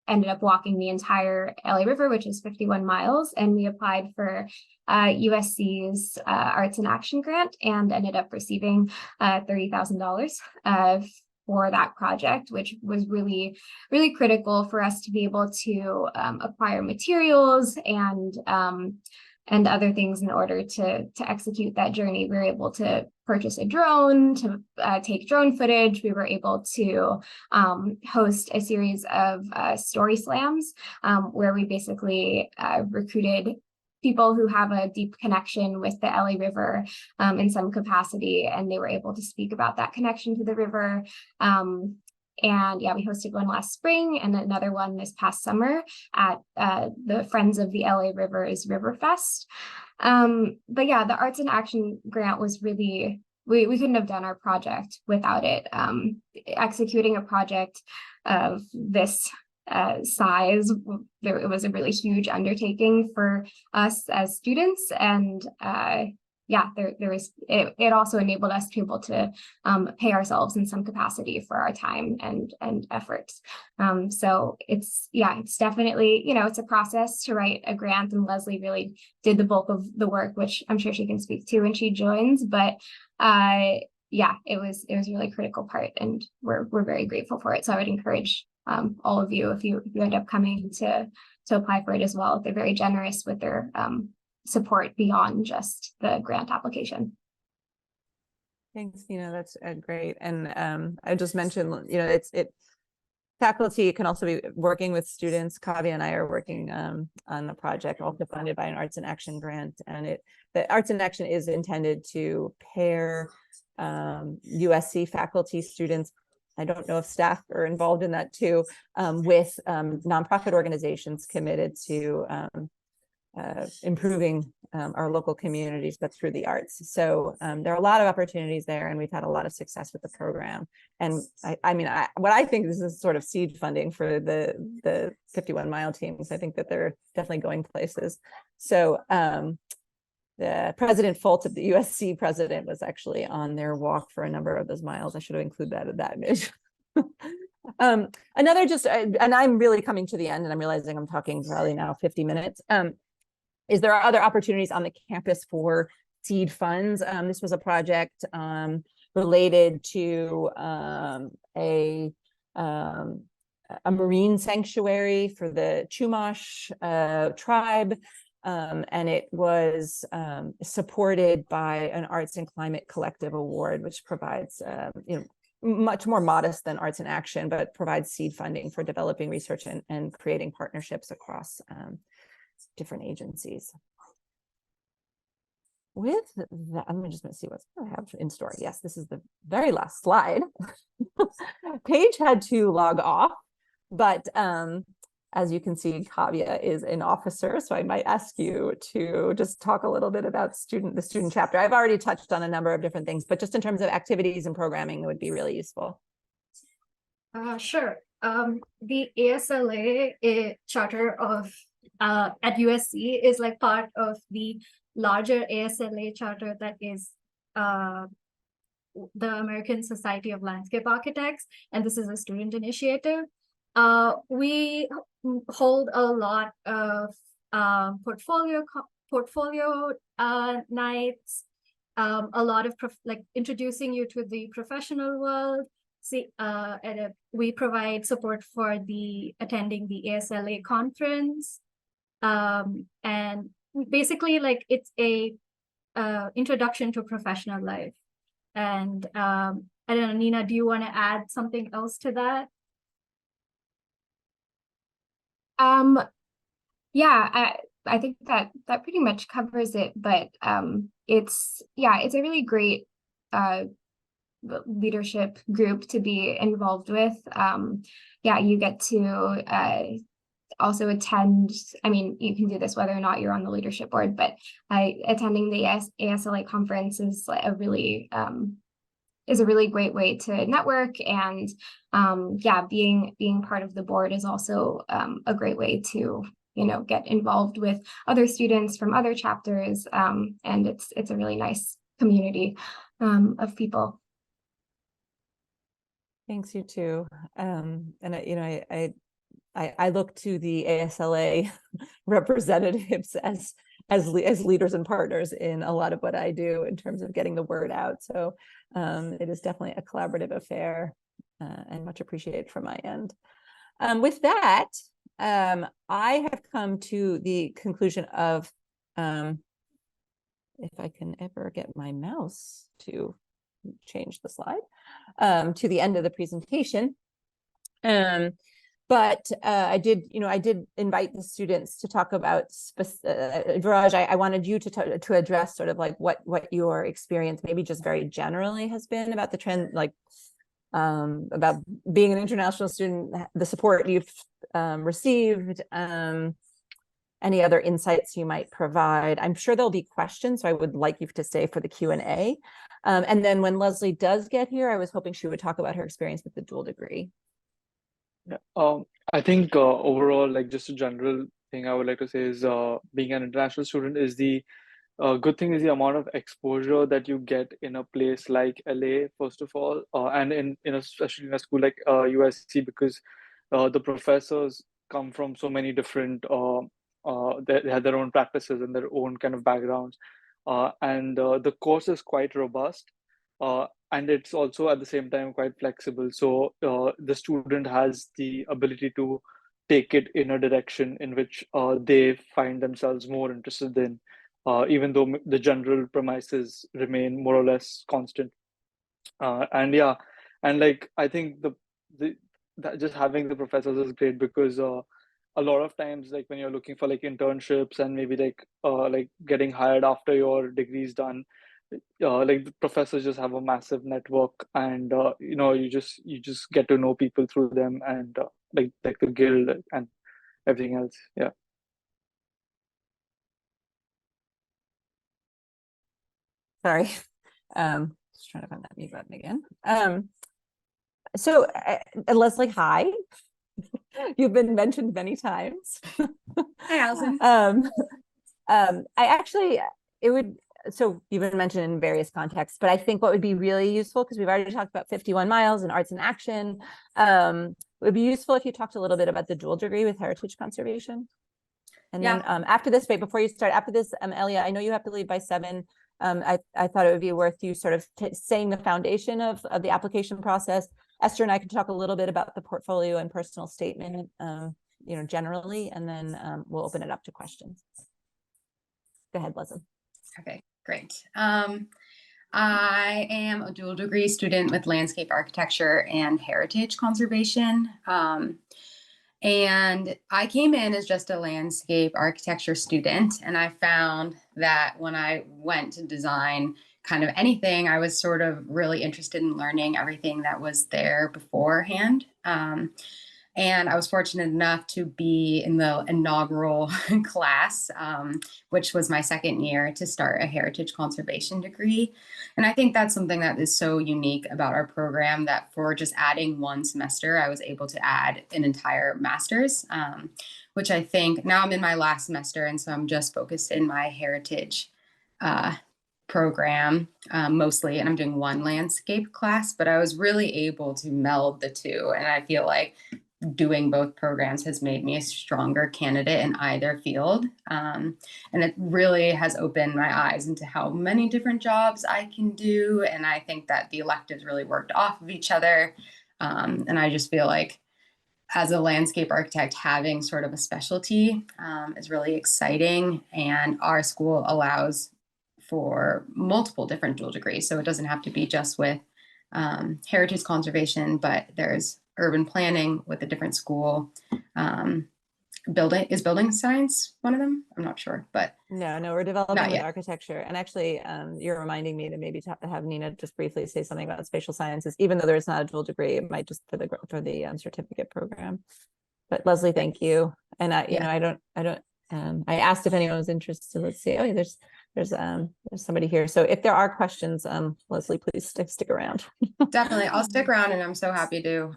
Speaker 4: ended up walking the entire LA River, which is 51 miles. And we applied for USC's Arts in Action grant and ended up receiving $30,000 for that project, which was really, really critical for us to be able to acquire materials and other things in order to execute that journey. We were able to purchase a drone to take drone footage. We were able to host a series of story slams where we basically recruited people who have a deep connection with the LA River in some capacity, and they were able to speak about that connection to the river. And yeah, we hosted one last spring and another one this past summer at the Friends of the LA River's Riverfest. But yeah, the Arts in Action grant was really, we couldn't have done our project without it. Executing a project of this size, it was a really huge undertaking for us as students, and yeah, there was it also enabled us to be able to pay ourselves in some capacity for our time and efforts. So it's definitely, it's a process to write a grant, and Leslie really did the bulk of the work, which I'm sure she can speak to when she joins. But yeah, it was a really critical part, and we're very grateful for it. So I would encourage all of you, if you end up coming to apply for it as well. They're very generous with their support beyond just the grant application.
Speaker 1: Thanks, Nina. That's great. And I just mentioned, faculty can also be working with students. Kavya and I are working on a project also funded by an Arts in Action grant, and the Arts in Action is intended to pair USC faculty, students, I don't know if staff are involved in that too, with nonprofit organizations committed to improving our local communities, but through the arts. So there are a lot of opportunities there, and we've had a lot of success with the program. And what I think this is sort of seed funding for the 51 mile teams. I think that they're definitely going places. So the President Folt of the USC president was actually on their walk for a number of those miles. I should have included that in that image. Another and I'm really coming to the end, and I'm realizing I'm talking probably now 50 minutes. Is there are other opportunities on the campus for seed funds. This was a project related to a marine sanctuary for the Chumash tribe. And it was supported by an Arts and Climate Collective Award, which provides, much more modest than Arts in Action, but provides seed funding for developing research and creating partnerships across different agencies. With that, I'm just going to see what I have in store. Yes, this is the very last slide. Paige had to log off, but as you can see, Kavya is an officer, so I might ask you to just talk a little bit about the student chapter. I've already touched on a number of different things, but just in terms of activities and programming, it would be really useful.
Speaker 5: Sure. The ASLA charter of at USC is like part of the larger ASLA charter that is the American Society of Landscape Architects, and this is a student initiative. We hold a lot of portfolio nights, a lot of introducing you to the professional world. We provide support for attending the ASLA conference, and basically it's a introduction to professional life. And I don't know, Nina, do you want to add something else to that?
Speaker 4: Yeah, I think that pretty much covers it, but it's a really great leadership group to be involved with. Yeah, you get to also attend, you can do this whether or not you're on the leadership board, but attending the ASLA conference is a really is a really great way to network. And yeah, being part of the board is also a great way to, you know, get involved with other students from other chapters. And it's a really nice community of people.
Speaker 1: Thanks, you too. And you know, I look to the ASLA representatives as leaders and partners in a lot of what I do in terms of getting the word out. So it is definitely a collaborative affair and much appreciated from my end. With that, I have come to the conclusion of, if I can ever get my mouse to change the slide, to the end of the presentation. But I did invite the students to talk about, Viraj, I wanted you to address sort of like what your experience, maybe just very generally, has been about the trend, like about being an international student, the support you've received, any other insights you might provide. I'm sure there'll be questions, so I would like you to stay for the Q&A. And then when Leslie does get here, I was hoping she would talk about her experience with the dual degree.
Speaker 8: Yeah, I think overall, like just a general thing I would like to say is being an international student is the good thing is the amount of exposure that you get in a place like LA, first of all, and especially in a school like USC, because the professors come from so many different, they have their own practices and their own kind of backgrounds, and the course is quite robust. And it's also at the same time quite flexible. So the student has the ability to take it in a direction in which they find themselves more interested in, even though the general premises remain more or less constant. And yeah, and like I think that just having the professors is great, because a lot of times, like when you're looking for like internships and maybe like getting hired after your degree's done, like the professors just have a massive network, and you know, you just get to know people through them, and like the guild and everything else. Yeah.
Speaker 1: Sorry, just trying to find that mute button again. So Leslie, hi. You've been mentioned many times.
Speaker 9: Hi, Allison.
Speaker 1: I actually, so you've been mentioned in various contexts, but I think what would be really useful, because we've already talked about 51 miles and arts in action, it would be useful if you talked a little bit about the dual degree with heritage conservation. And then after this, wait, before you start, after this, Elia, I know you have to leave by 7. I thought it would be worth you sort of saying the foundation of the application process. Esther and I can talk a little bit about the portfolio and personal statement, you know, generally, and then we'll open it up to questions. Go ahead, Leslie.
Speaker 9: Okay, great. I am a dual degree student with landscape architecture and heritage conservation. And I came in as just a landscape architecture student, and I found that when I went to design kind of anything, I was sort of really interested in learning everything that was there beforehand. And I was fortunate enough to be in the inaugural class, which was my second year, to start a heritage conservation degree. And I think that's something that is so unique about our program, that for just adding one semester, I was able to add an entire master's, which I think now I'm in my last semester. And so I'm just focused in my heritage program mostly, and I'm doing one landscape class, but I was really able to meld the two. And I feel like doing both programs has made me a stronger candidate in either field. And it really has opened my eyes into how many different jobs I can do. And I think that the electives really worked off of each other. And I just feel like as a landscape architect, having sort of a specialty is really exciting. And our school allows for multiple different dual degrees. So it doesn't have to be just with heritage conservation, but there's urban planning with a different school. Building science one of them? I'm not sure, but
Speaker 1: no, we're developing with architecture. And actually, you're reminding me to maybe have Nina just briefly say something about spatial sciences, even though there's not a dual degree. It might just for the certificate program. But Leslie, thank you. And I asked if anyone was interested. Let's see. Oh, there's somebody here. So if there are questions, Leslie, please stick around.
Speaker 9: Definitely. I'll stick around, and I'm so happy to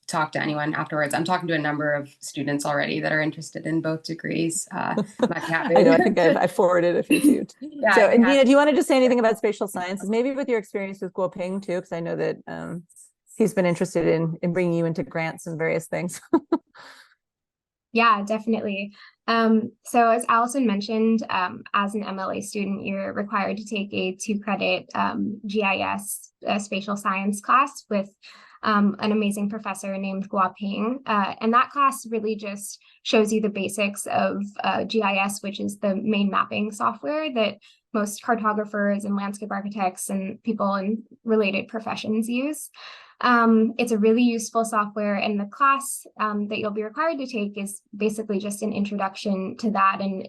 Speaker 9: talk to anyone afterwards. I'm talking to a number of students already that are interested in both degrees. Might be happy.
Speaker 1: I know, I think I forwarded a few too.
Speaker 9: Yeah,
Speaker 1: So, and Nina, do you want to just say anything about spatial sciences, maybe with your experience with Guoping too? Because I know that he's been interested in bringing you into grants and various things.
Speaker 4: Yeah, definitely. So as Allison mentioned, as an MLA student, you're required to take a 2-credit GIS spatial science class with an amazing professor named Guoping. And that class really just shows you the basics of GIS, which is the main mapping software that most cartographers and landscape architects and people in related professions use. It's a really useful software, and the class that you'll be required to take is basically just an introduction to that, and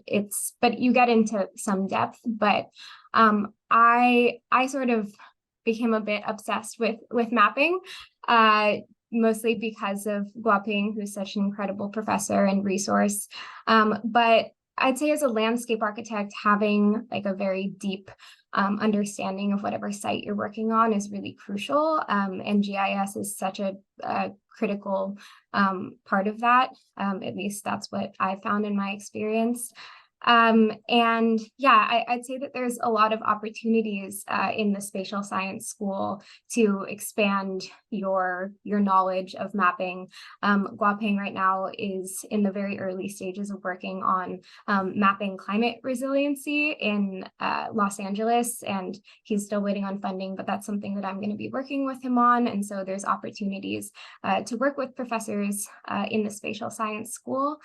Speaker 4: but you get into some depth. But I sort of became a bit obsessed with mapping, mostly because of Guoping, who's such an incredible professor and resource. But I'd say as a landscape architect, having like a very deep understanding of whatever site you're working on is really crucial. And GIS is such a critical part of that. At least that's what I found in my experience. And yeah, I'd say that there's a lot of opportunities in the spatial science school to expand your knowledge of mapping. Guoping right now is in the very early stages of working on mapping climate resiliency in Los Angeles, and he's still waiting on funding, but that's something that I'm going to be working with him on. And so there's opportunities to work with professors in the spatial science school.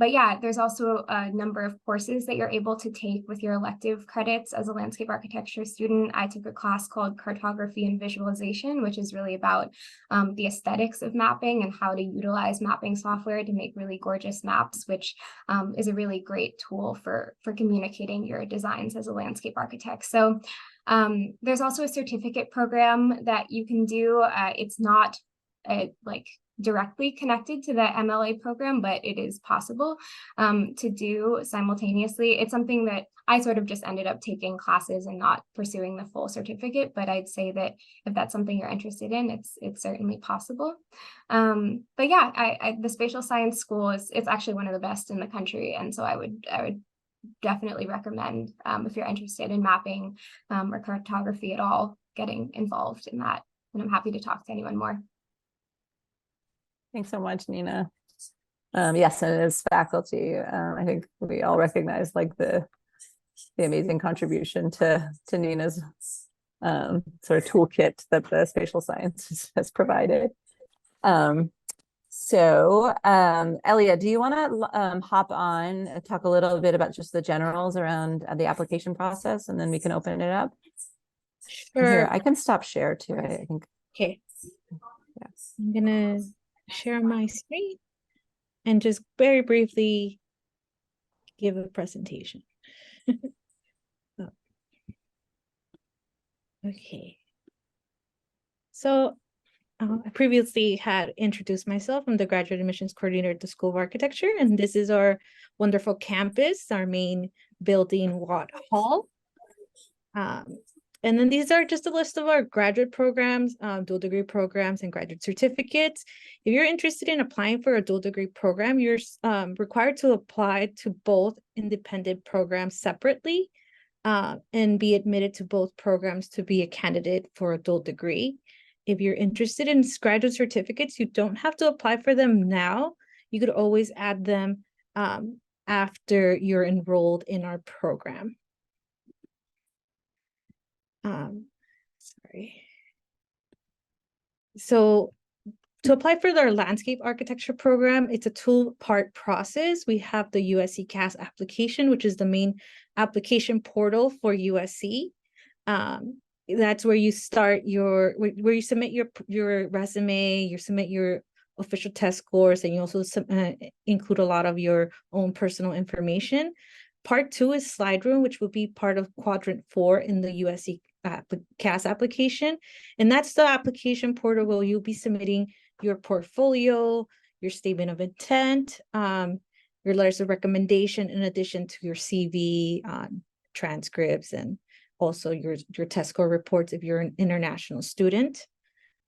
Speaker 4: But yeah, there's also a number of courses that you're able to take with your elective credits as a landscape architecture student. I took a class called Cartography and Visualization, which is really about the aesthetics of mapping and how to utilize mapping software to make really gorgeous maps, which is a really great tool for communicating your designs as a landscape architect. So there's also a certificate program that you can do. It's not directly connected to the MLA program, but it is possible to do simultaneously. It's something that I sort of just ended up taking classes and not pursuing the full certificate, but I'd say that if that's something you're interested in, it's certainly possible. But yeah, the spatial science school it's actually one of the best in the country, and so I would definitely recommend if you're interested in mapping or cartography at all, getting involved in that. And I'm happy to talk to anyone more.
Speaker 1: Thanks so much, Nina. Yes, and as faculty, I think we all recognize like the amazing contribution to Nina's sort of toolkit that the spatial science has provided. So Elia, do you want to hop on and talk a little bit about just the generals around the application process, and then we can open it up?
Speaker 7: Sure.
Speaker 1: Here, I can stop share too, I think.
Speaker 7: Okay.
Speaker 1: Yes.
Speaker 7: I'm gonna share my screen and just very briefly give a presentation. Oh. Okay. So I previously had introduced myself. I'm the graduate admissions coordinator at the School of Architecture, and this is our wonderful campus, our main building, Watt Hall. And then these are just a list of our graduate programs, dual degree programs, and graduate certificates. If you're interested in applying for a dual degree program, you're required to apply to both independent programs separately and be admitted to both programs to be a candidate for a dual degree. If you're interested in graduate certificates, you don't have to apply for them now. You could always add them after you're enrolled in our program. Sorry. So to apply for our landscape architecture program, it's a two-part process. We have the USC CAS application, which is the main application portal for USC. That's where you start where you submit your resume, you submit your official test scores, and you also include a lot of your own personal information. Part 2 is Slide Room, which will be part of Quadrant 4 in the USC CAS application. And that's the application portal where you'll be submitting your portfolio, your statement of intent, your your letters of recommendation in addition to your CV, transcripts, and also your test score reports if you're an international student.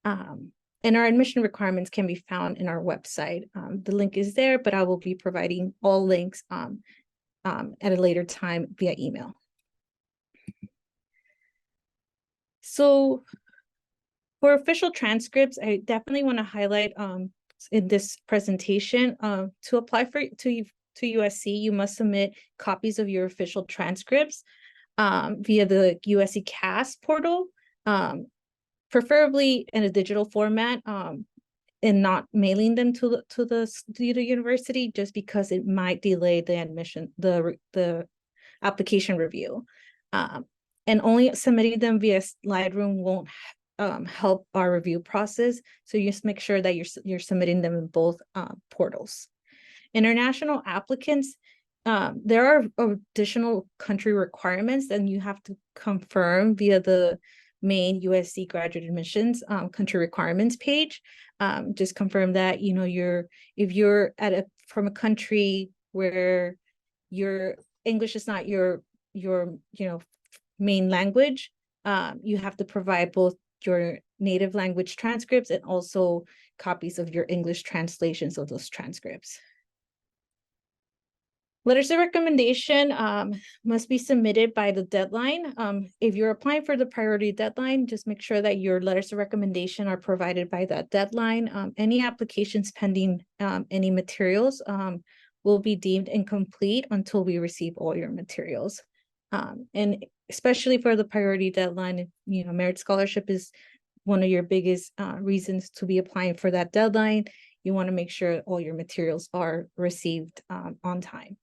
Speaker 7: And our admission requirements can be found in our website. The link is there, but I will be providing all links at a later time via email. So for official transcripts, I definitely want to highlight in this presentation, to apply to USC, you must submit copies of your official transcripts via the USC CAS portal, preferably in a digital format, and not mailing them to the university, just because it might delay the admission, the application review. And only submitting them via Lightroom won't help our review process. So you just make sure that you're submitting them in both portals. International applicants, there are additional country requirements, and you have to confirm via the main USC graduate admissions country requirements page. Just confirm that if you're from a country where your English is not your main language, you have to provide both your native language transcripts and also copies of your English translations of those transcripts. Letters of recommendation must be submitted by the deadline. If you're applying for the priority deadline, just make sure that your letters of recommendation are provided by that deadline. Any applications pending any materials will be deemed incomplete until we receive all your materials. And especially for the priority deadline, merit scholarship is one of your biggest reasons to be applying for that deadline. You want to make sure all your materials are received on time.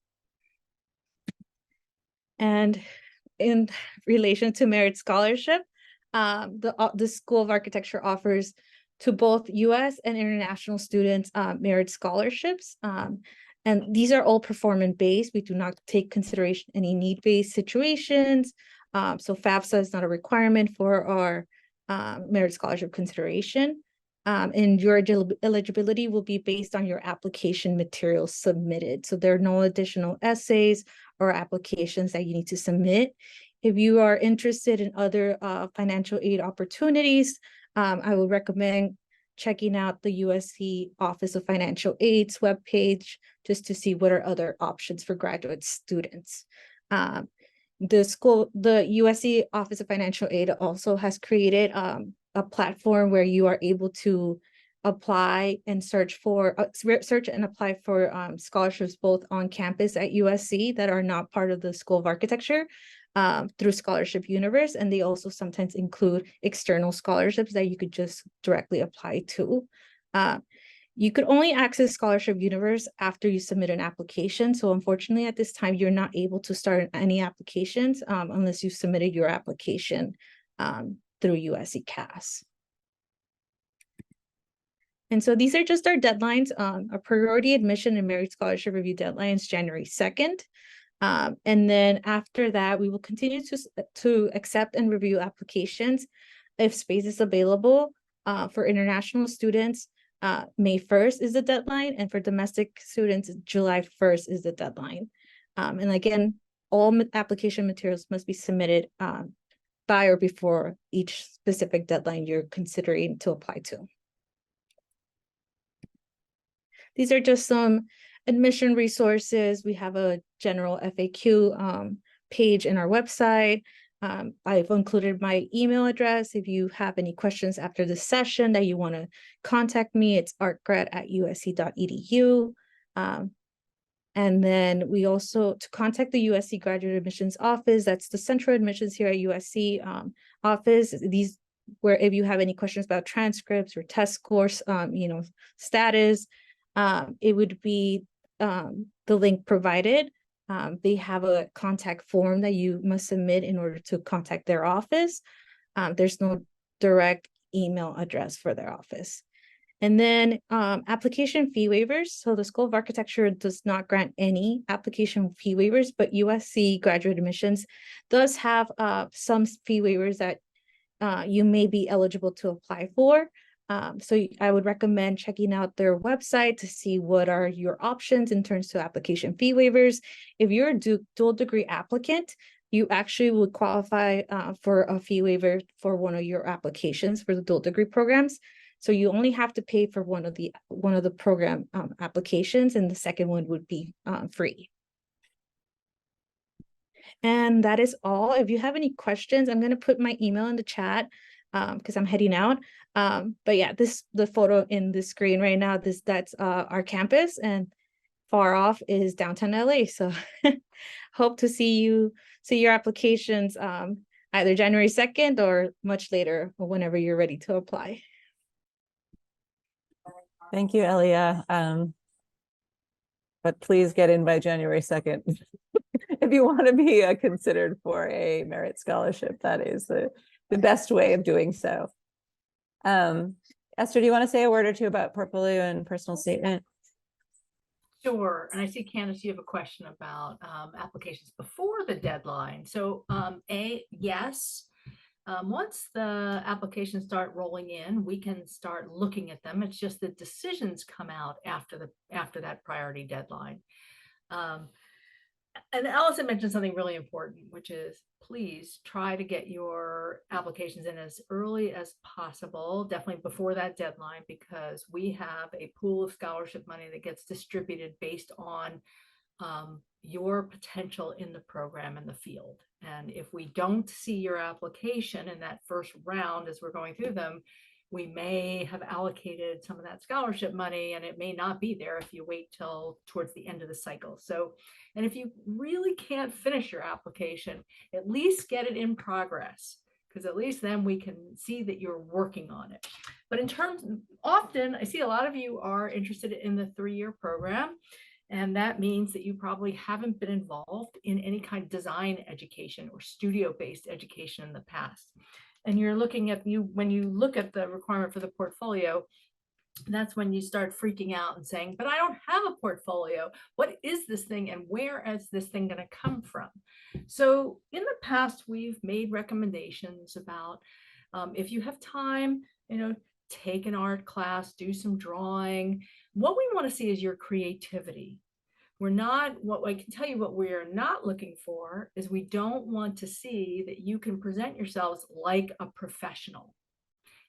Speaker 7: And in relation to merit scholarship, the School of Architecture offers to both U.S. and international students merit scholarships. And these are all performance-based. We do not take consideration any need-based situations. So FAFSA is not a requirement for our merit scholarship consideration. And your eligibility will be based on your application materials submitted. So there are no additional essays or applications that you need to submit. If you are interested in other financial aid opportunities, I would recommend checking out the USC Office of Financial Aid's webpage just to see what are other options for graduate students. The USC Office of Financial Aid also has created a platform where you are able to apply and search and apply for scholarships both on campus at USC that are not part of the School of Architecture through Scholarship Universe, and they also sometimes include external scholarships that you could just directly apply to. You could only access Scholarship Universe after you submit an application. So unfortunately, at this time, you're not able to start any applications unless you submitted your application through USC CAS. And so these are just our deadlines. Our priority admission and merit scholarship review deadline is January 2nd. And then after that, we will continue to accept and review applications if space is available. For international students, May 1st is the deadline, and for domestic students, July 1st is the deadline. And again, all application materials must be submitted by or before each specific deadline you're considering to apply to. These are just some admission resources. We have a general FAQ page in our website. I've included my email address. If you have any questions after this session that you want to contact me, it's artgrad@usc.edu. And then we also, to contact the USC Graduate Admissions Office, that's the central admissions here at USC office. These, where if you have any questions about transcripts or test scores, status, it would be the link provided. They have a contact form that you must submit in order to contact their office. There's no direct email address for their office. And then application fee waivers. So the School of Architecture does not grant any application fee waivers, but USC Graduate Admissions does have some fee waivers that you may be eligible to apply for. So I would recommend checking out their website to see what are your options in terms of application fee waivers. If you're a dual degree applicant, you actually would qualify for a fee waiver for one of your applications for the dual degree programs. So you only have to pay for one of the program applications, and the second one would be free. And that is all. If you have any questions, I'm going to put my email in the chat because I'm heading out. But yeah, the photo in the screen right now, that's our campus, and far off is downtown LA. So hope to see your applications either January 2nd or much later, or whenever you're ready to apply.
Speaker 1: Thank you, Elia. But please get in by January 2nd. If you want to be considered for a merit scholarship, that is the best way of doing so. Esther, do you want to say a word or two about portfolio and personal statement?
Speaker 2: Sure. And I see, Candace, you have a question about applications before the deadline. So yes, once the applications start rolling in, we can start looking at them. It's just the decisions come out after that priority deadline. And Allison mentioned something really important, which is please try to get your applications in as early as possible, definitely before that deadline, because we have a pool of scholarship money that gets distributed based on your potential in the program and the field. And if we don't see your application in that first round as we're going through them, we may have allocated some of that scholarship money and it may not be there if you wait till towards the end of the cycle. So, and if you really can't finish your application, at least get it in progress, because at least then we can see that you're working on it. But in terms, often I see a lot of you are interested in the 3-year program. And that means that you probably haven't been involved in any kind of design education or studio-based education in the past. And you're looking at when you look at the requirement for the portfolio, that's when you start freaking out and saying, but I don't have a portfolio. What is this thing and where is this thing going to come from? So in the past, we've made recommendations about if you have time, take an art class, do some drawing. What we want to see is your creativity. What I can tell you, what we're not looking for is we don't want to see that you can present yourselves like a professional.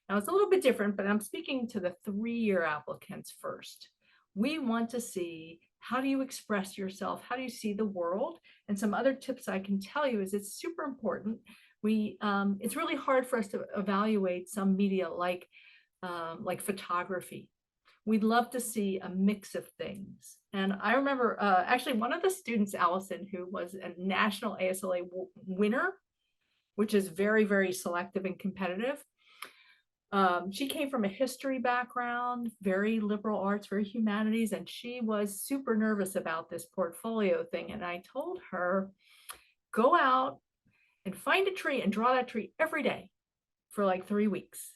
Speaker 2: Now it's a little bit different, but I'm speaking to the 3-year applicants first. We want to see, how do you express yourself? How do you see the world? And some other tips I can tell you is it's super important. It's really hard for us to evaluate some media like photography. We'd love to see a mix of things. And I remember actually one of the students, Allison, who was a national ASLA winner, which is very, very selective and competitive. She came from a history background, very liberal arts, very humanities, and she was super nervous about this portfolio thing. And I told her, go out and find a tree and draw that tree every day for like 3 weeks.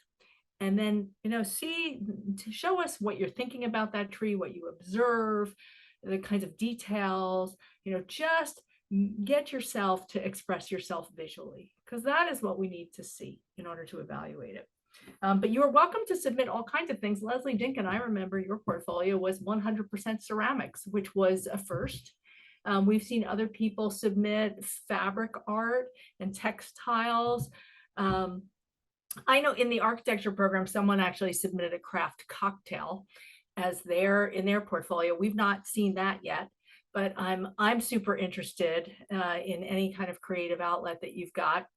Speaker 2: And then, to show us what you're thinking about that tree, what you observe, the kinds of details, just get yourself to express yourself visually, because that is what we need to see in order to evaluate it. But you're welcome to submit all kinds of things. Leslie Dinkin, I remember your portfolio was 100% ceramics, which was a first. We've seen other people submit fabric art and textiles. I know in the architecture program, someone actually submitted a craft cocktail as in their portfolio. We've not seen that yet, but I'm super interested in any kind of creative outlet that you've got.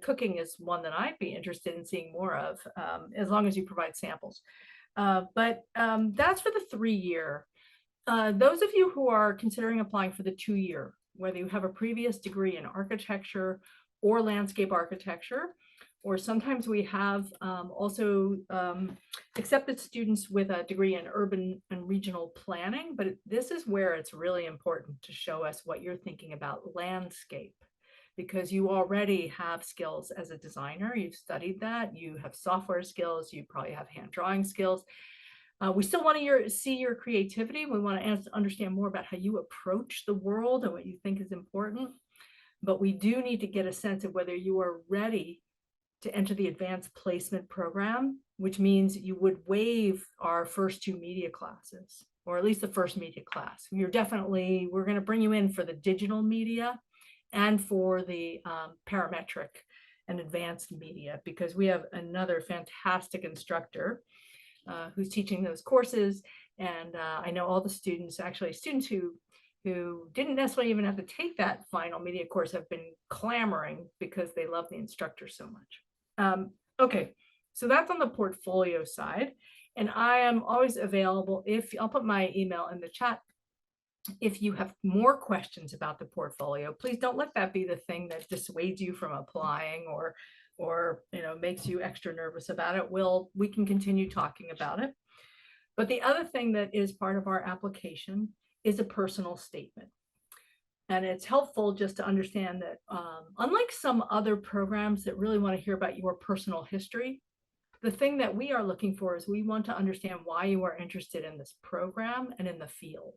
Speaker 2: Cooking is one that I'd be interested in seeing more of, as long as you provide samples. But that's for the 3-year. Those of you who are considering applying for the 2-year, whether you have a previous degree in architecture or landscape architecture, or sometimes we have also accepted students with a degree in urban and regional planning, but this is where it's really important to show us what you're thinking about landscape, because you already have skills as a designer. You've studied that, you have software skills, you probably have hand drawing skills. We still want to see your creativity. We want to understand more about how you approach the world and what you think is important, but we do need to get a sense of whether you are ready to enter the advanced placement program, which means you would waive our first 2 media classes, or at least the first media class. We're going to bring you in for the digital media and for the parametric and advanced media, because we have another fantastic instructor who's teaching those courses. And I know all the students, actually students who didn't necessarily even have to take that final media course, have been clamoring because they love the instructor so much. Okay, so that's on the portfolio side. And I am always available. I'll put my email in the chat. If you have more questions about the portfolio, please don't let that be the thing that dissuades you from applying or makes you extra nervous about it. We can continue talking about it. But the other thing that is part of our application is a personal statement. And it's helpful just to understand that unlike some other programs that really want to hear about your personal history, the thing that we are looking for is we want to understand why you are interested in this program and in the field.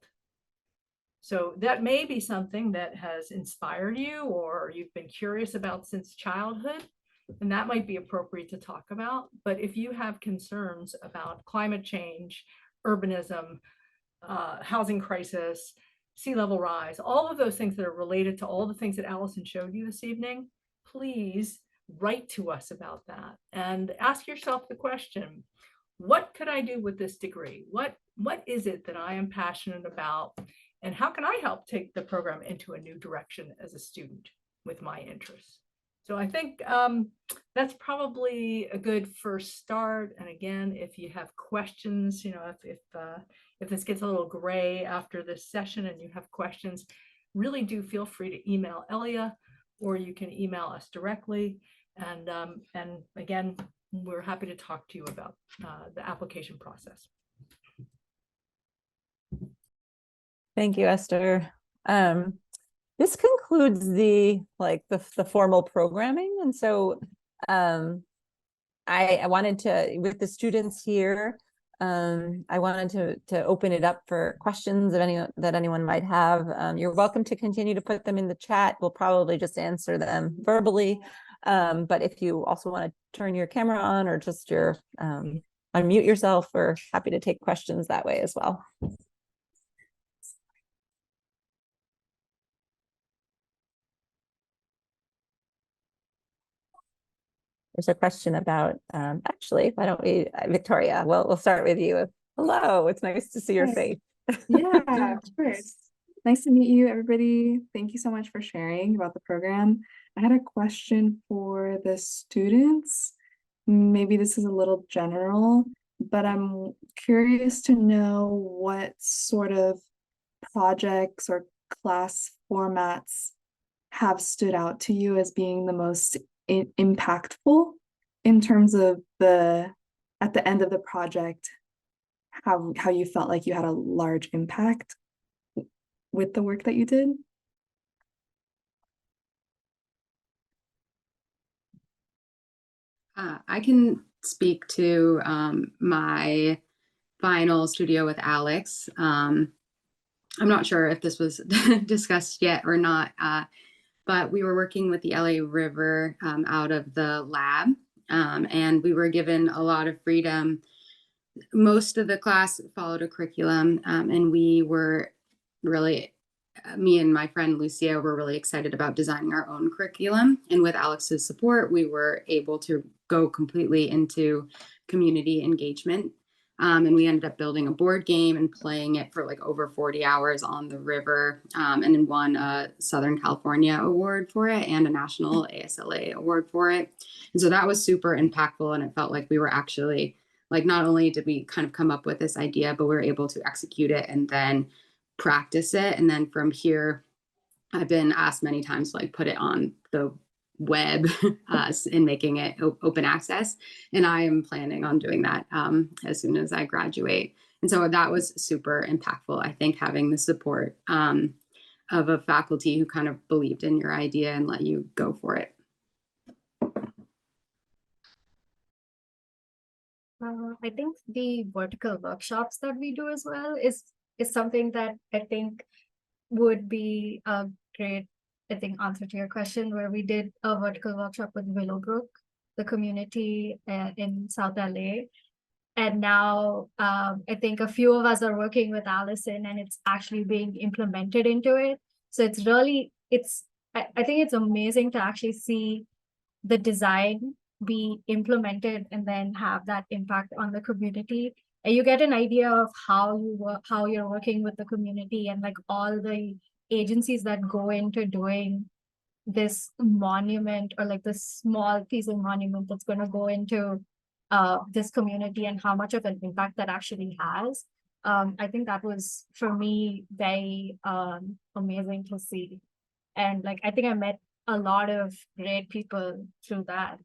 Speaker 2: So that may be something that has inspired you or you've been curious about since childhood, and that might be appropriate to talk about. But if you have concerns about climate change, urbanism, housing crisis, sea level rise, all of those things that are related to all the things that Allison showed you this evening, please write to us about that and ask yourself the question, what could I do with this degree? What is it that I am passionate about? And how can I help take the program into a new direction as a student with my interests? So I think that's probably a good first start. And again, if you have questions, if this gets a little gray after this session and you have questions, really do feel free to email Elia, or you can email us directly. And again, we're happy to talk to you about the application process.
Speaker 1: Thank you, Esther. This concludes the formal programming. And so I wanted to, with the students here, I wanted to open it up for questions that anyone might have. You're welcome to continue to put them in the chat. We'll probably just answer them verbally. But if you also want to turn your camera on or just unmute yourself, we're happy to take questions that way as well. There's a question about, actually, why don't we, Victoria, we'll start with you. Hello, it's nice to see your face.
Speaker 10: Yeah, of course. Nice to meet you, everybody. Thank you so much for sharing about the program. I had a question for the students. Maybe this is a little general, but I'm curious to know what sort of projects or class formats have stood out to you as being the most impactful in terms of at the end of the project, how you felt like you had a large impact with the work that you did?
Speaker 9: I can speak to my final studio with Alex. I'm not sure if this was discussed yet or not, but we were working with the LA River out of the lab, and we were given a lot of freedom. Most of the class followed a curriculum, and we were really, me and my friend Lucia were really excited about designing our own curriculum. And with Alex's support, we were able to go completely into community engagement. And we ended up building a board game and playing it for like over 40 hours on the river, and then won a Southern California award for it and a national ASLA award for it. And so that was super impactful. And it felt like we were actually, like, not only did we kind of come up with this idea, but we were able to execute it and then practice it. And then from here, I've been asked many times to like put it on the web and making it open access. And I am planning on doing that as soon as I graduate. And so that was super impactful. I think having the support of a faculty who kind of believed in your idea and let you go for it.
Speaker 5: I think the vertical workshops that we do as well is something that I think would be a great, answer to your question, where we did a vertical workshop with Willowbrook the community in South LA. And now I think a few of us are working with Allison, and it's actually being implemented into it. So it's really, I think it's amazing to actually see the design be implemented and then have that impact on the community. And you get an idea of how you work, how you're working with the community, and like all the agencies that go into doing this monument, or like this small piece of monument that's going to go into this community, and how much of an impact that actually has. I think that was, for me, very amazing to see. And like, I think I met a lot of great people through that.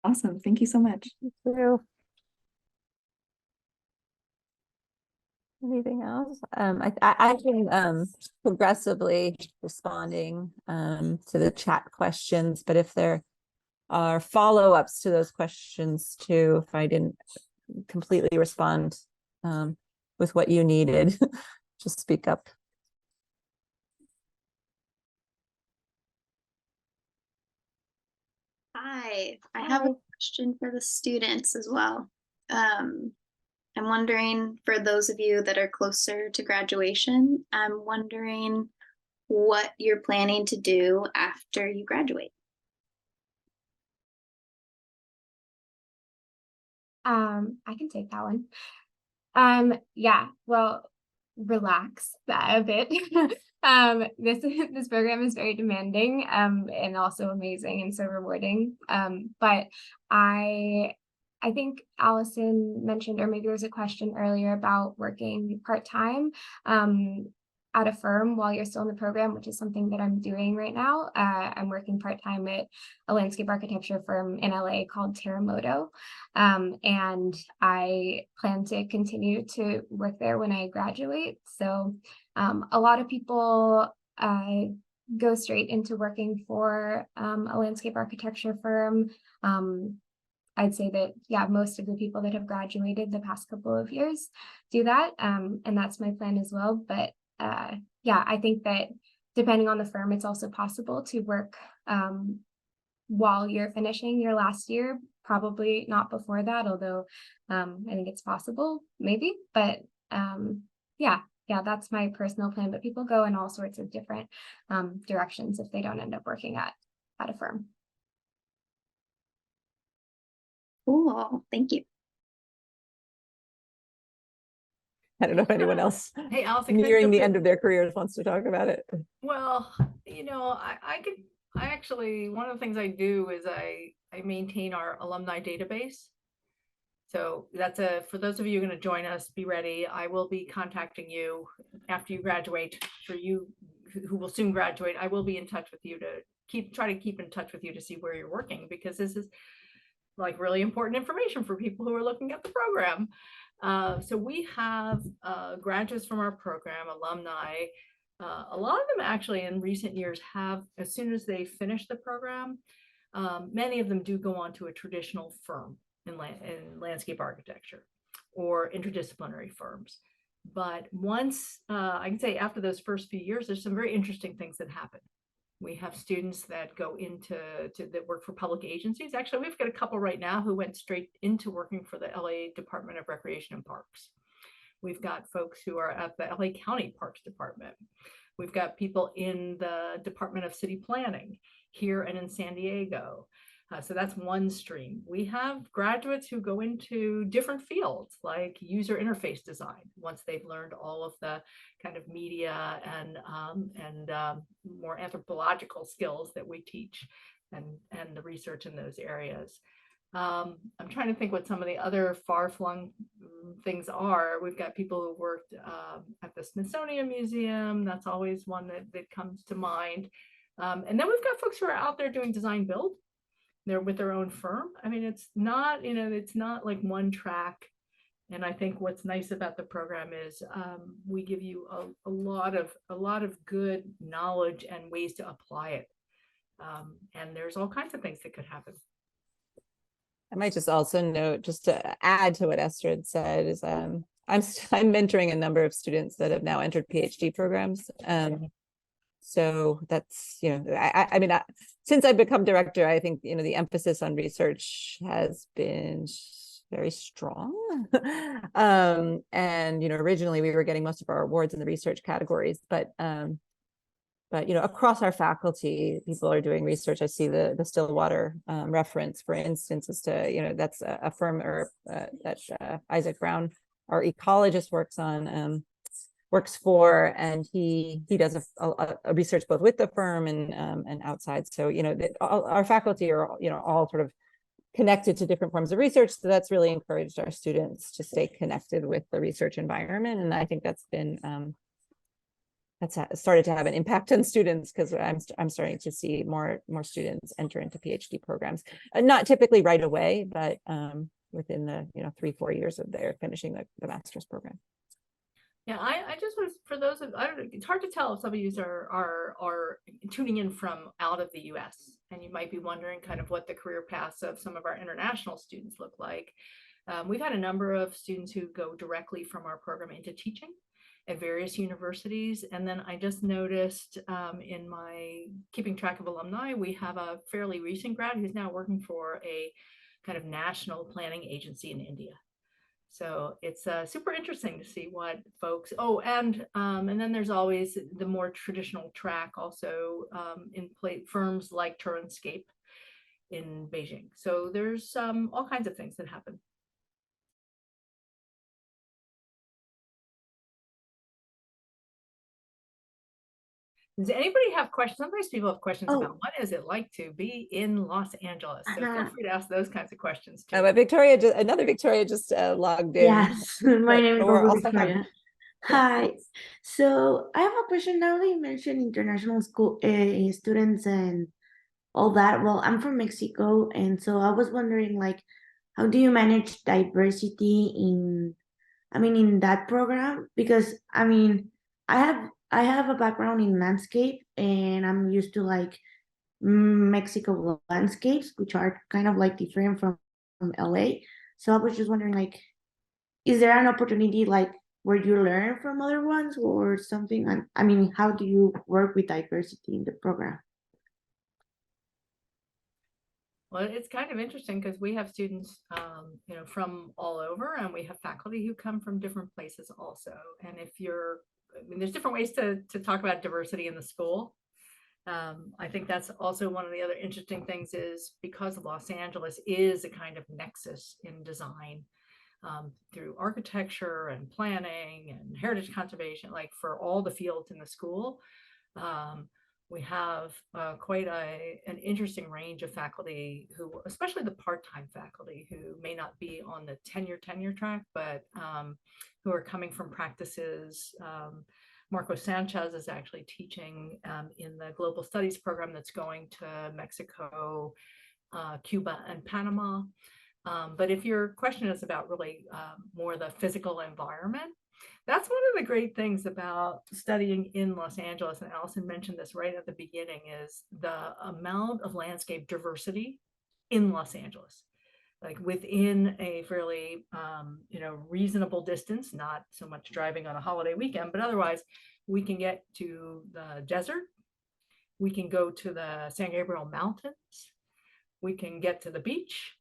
Speaker 10: Awesome. Thank you so much.
Speaker 1: Anything else? I've been progressively responding to the chat questions, but if there are follow-ups to those questions too, if I didn't completely respond with what you needed, just speak up.
Speaker 11: Hi, I have a question for the students as well. I'm wondering, for those of you that are closer to graduation, I'm wondering what you're planning to do after you graduate.
Speaker 4: I can take that one. Yeah, well, relax that a bit. This program is very demanding, and also amazing and so rewarding. But I think Allison mentioned, or maybe there was a question earlier about working part-time at a firm while you're still in the program, which is something that I'm doing right now. I'm working part-time at a landscape architecture firm in LA called Terremoto. And I plan to continue to work there when I graduate. So a lot of people go straight into working for a landscape architecture firm. I'd say that, yeah, most of the people that have graduated the past couple of years do that. And that's my plan as well. But yeah, I think that depending on the firm, it's also possible to work while you're finishing your last year, probably not before that, although I think it's possible, maybe. But yeah, that's my personal plan. But people go in all sorts of different directions if they don't end up working at a firm.
Speaker 11: Cool, thank you.
Speaker 1: I don't know if anyone else
Speaker 2: Hey, Allison,
Speaker 1: nearing the end of their careers wants to talk about it.
Speaker 2: Well, you know, I actually, one of the things I do is I maintain our alumni database. So that's for those of you who are going to join us, be ready. I will be contacting you after you graduate. For you who will soon graduate, I will be in touch with you to try to keep in touch with you to see where you're working, because this is like really important information for people who are looking at the program. So we have graduates from our program, alumni. A lot of them actually in recent years have, as soon as they finish the program, many of them do go on to a traditional firm in landscape architecture or interdisciplinary firms. But once, I can say after those first few years, there's some very interesting things that happen. We have students that go that work for public agencies. Actually, we've got a couple right now who went straight into working for the LA Department of Recreation and Parks. We've got folks who are at the LA County Parks Department. We've got people in the Department of City Planning here and in San Diego. So that's one stream. We have graduates who go into different fields like user interface design once they've learned all of the kind of media and more anthropological skills that we teach, and the research in those areas. I'm trying to think what some of the other far-flung things are. We've got people who worked at the Smithsonian Museum. That's always one that comes to mind. And then we've got folks who are out there doing design build. They're with their own firm. I mean, it's not, it's not like one track. And I think what's nice about the program is we give you a lot of good knowledge and ways to apply it. And there's all kinds of things that could happen.
Speaker 1: I might just also note, just to add to what Esther had said, is I'm mentoring a number of students that have now entered PhD programs. So that's, I mean, since I've become director, I think, the emphasis on research has been very strong. And, originally we were getting most of our awards in the research categories, but across our faculty, people are doing research. I see the Stillwater reference, for instance, as to, that's a firm or that Isaac Brown, our ecologist, works for, and he does a research both with the firm and outside. So, our faculty are, all sort of connected to different forms of research. So that's really encouraged our students to stay connected with the research environment. And I think that's been, that's started to have an impact on students, because I'm starting to see more students enter into PhD programs, not typically right away, but within the 3-4 years of their finishing the master's program.
Speaker 2: Yeah, I just was, for those of, I don't know, it's hard to tell if some of you are tuning in from out of the US, and you might be wondering kind of what the career paths of some of our international students look like. We've had a number of students who go directly from our program into teaching at various universities. And then I just noticed in my keeping track of alumni, we have a fairly recent grad who's now working for a kind of national planning agency in India. So it's super interesting to see what folks, and then there's always the more traditional track also in firms like Landscape in Beijing. So there's all kinds of things that happen. Does anybody have questions? Sometimes people have questions about what is it like to be in Los Angeles. So feel free to ask those kinds of questions too.
Speaker 1: But another Victoria just logged in.
Speaker 12: Yes, my name is
Speaker 1: Victoria.
Speaker 12: Hi. So I have a question. Now that you mentioned international school students and all that. Well, I'm from Mexico, and so I was wondering, like, how do you manage diversity in that program? Because I have a background in landscape, and I'm used to like Mexico landscapes, which are kind of like different from LA. So I was just wondering, like, is there an opportunity like where you learn from other ones or something? How do you work with diversity in the program?
Speaker 2: Well, it's kind of interesting because we have students, from all over, and we have faculty who come from different places also. And there's different ways to talk about diversity in the school. I think that's also one of the other interesting things, is because Los Angeles is a kind of nexus in design through architecture and planning and heritage conservation, like for all the fields in the school. We have quite an interesting range of faculty who, especially the part-time faculty, who may not be on the tenure track, but who are coming from practices. Marco Sanchez is actually teaching in the Global Studies program that's going to Mexico, Cuba, and Panama. But if your question is about really more the physical environment, that's one of the great things about studying in Los Angeles, and Allison mentioned this right at the beginning, is the amount of landscape diversity in Los Angeles. Like within a fairly, reasonable distance, not so much driving on a holiday weekend, but otherwise we can get to the desert. We can go to the San Gabriel Mountains. We can get to the beach.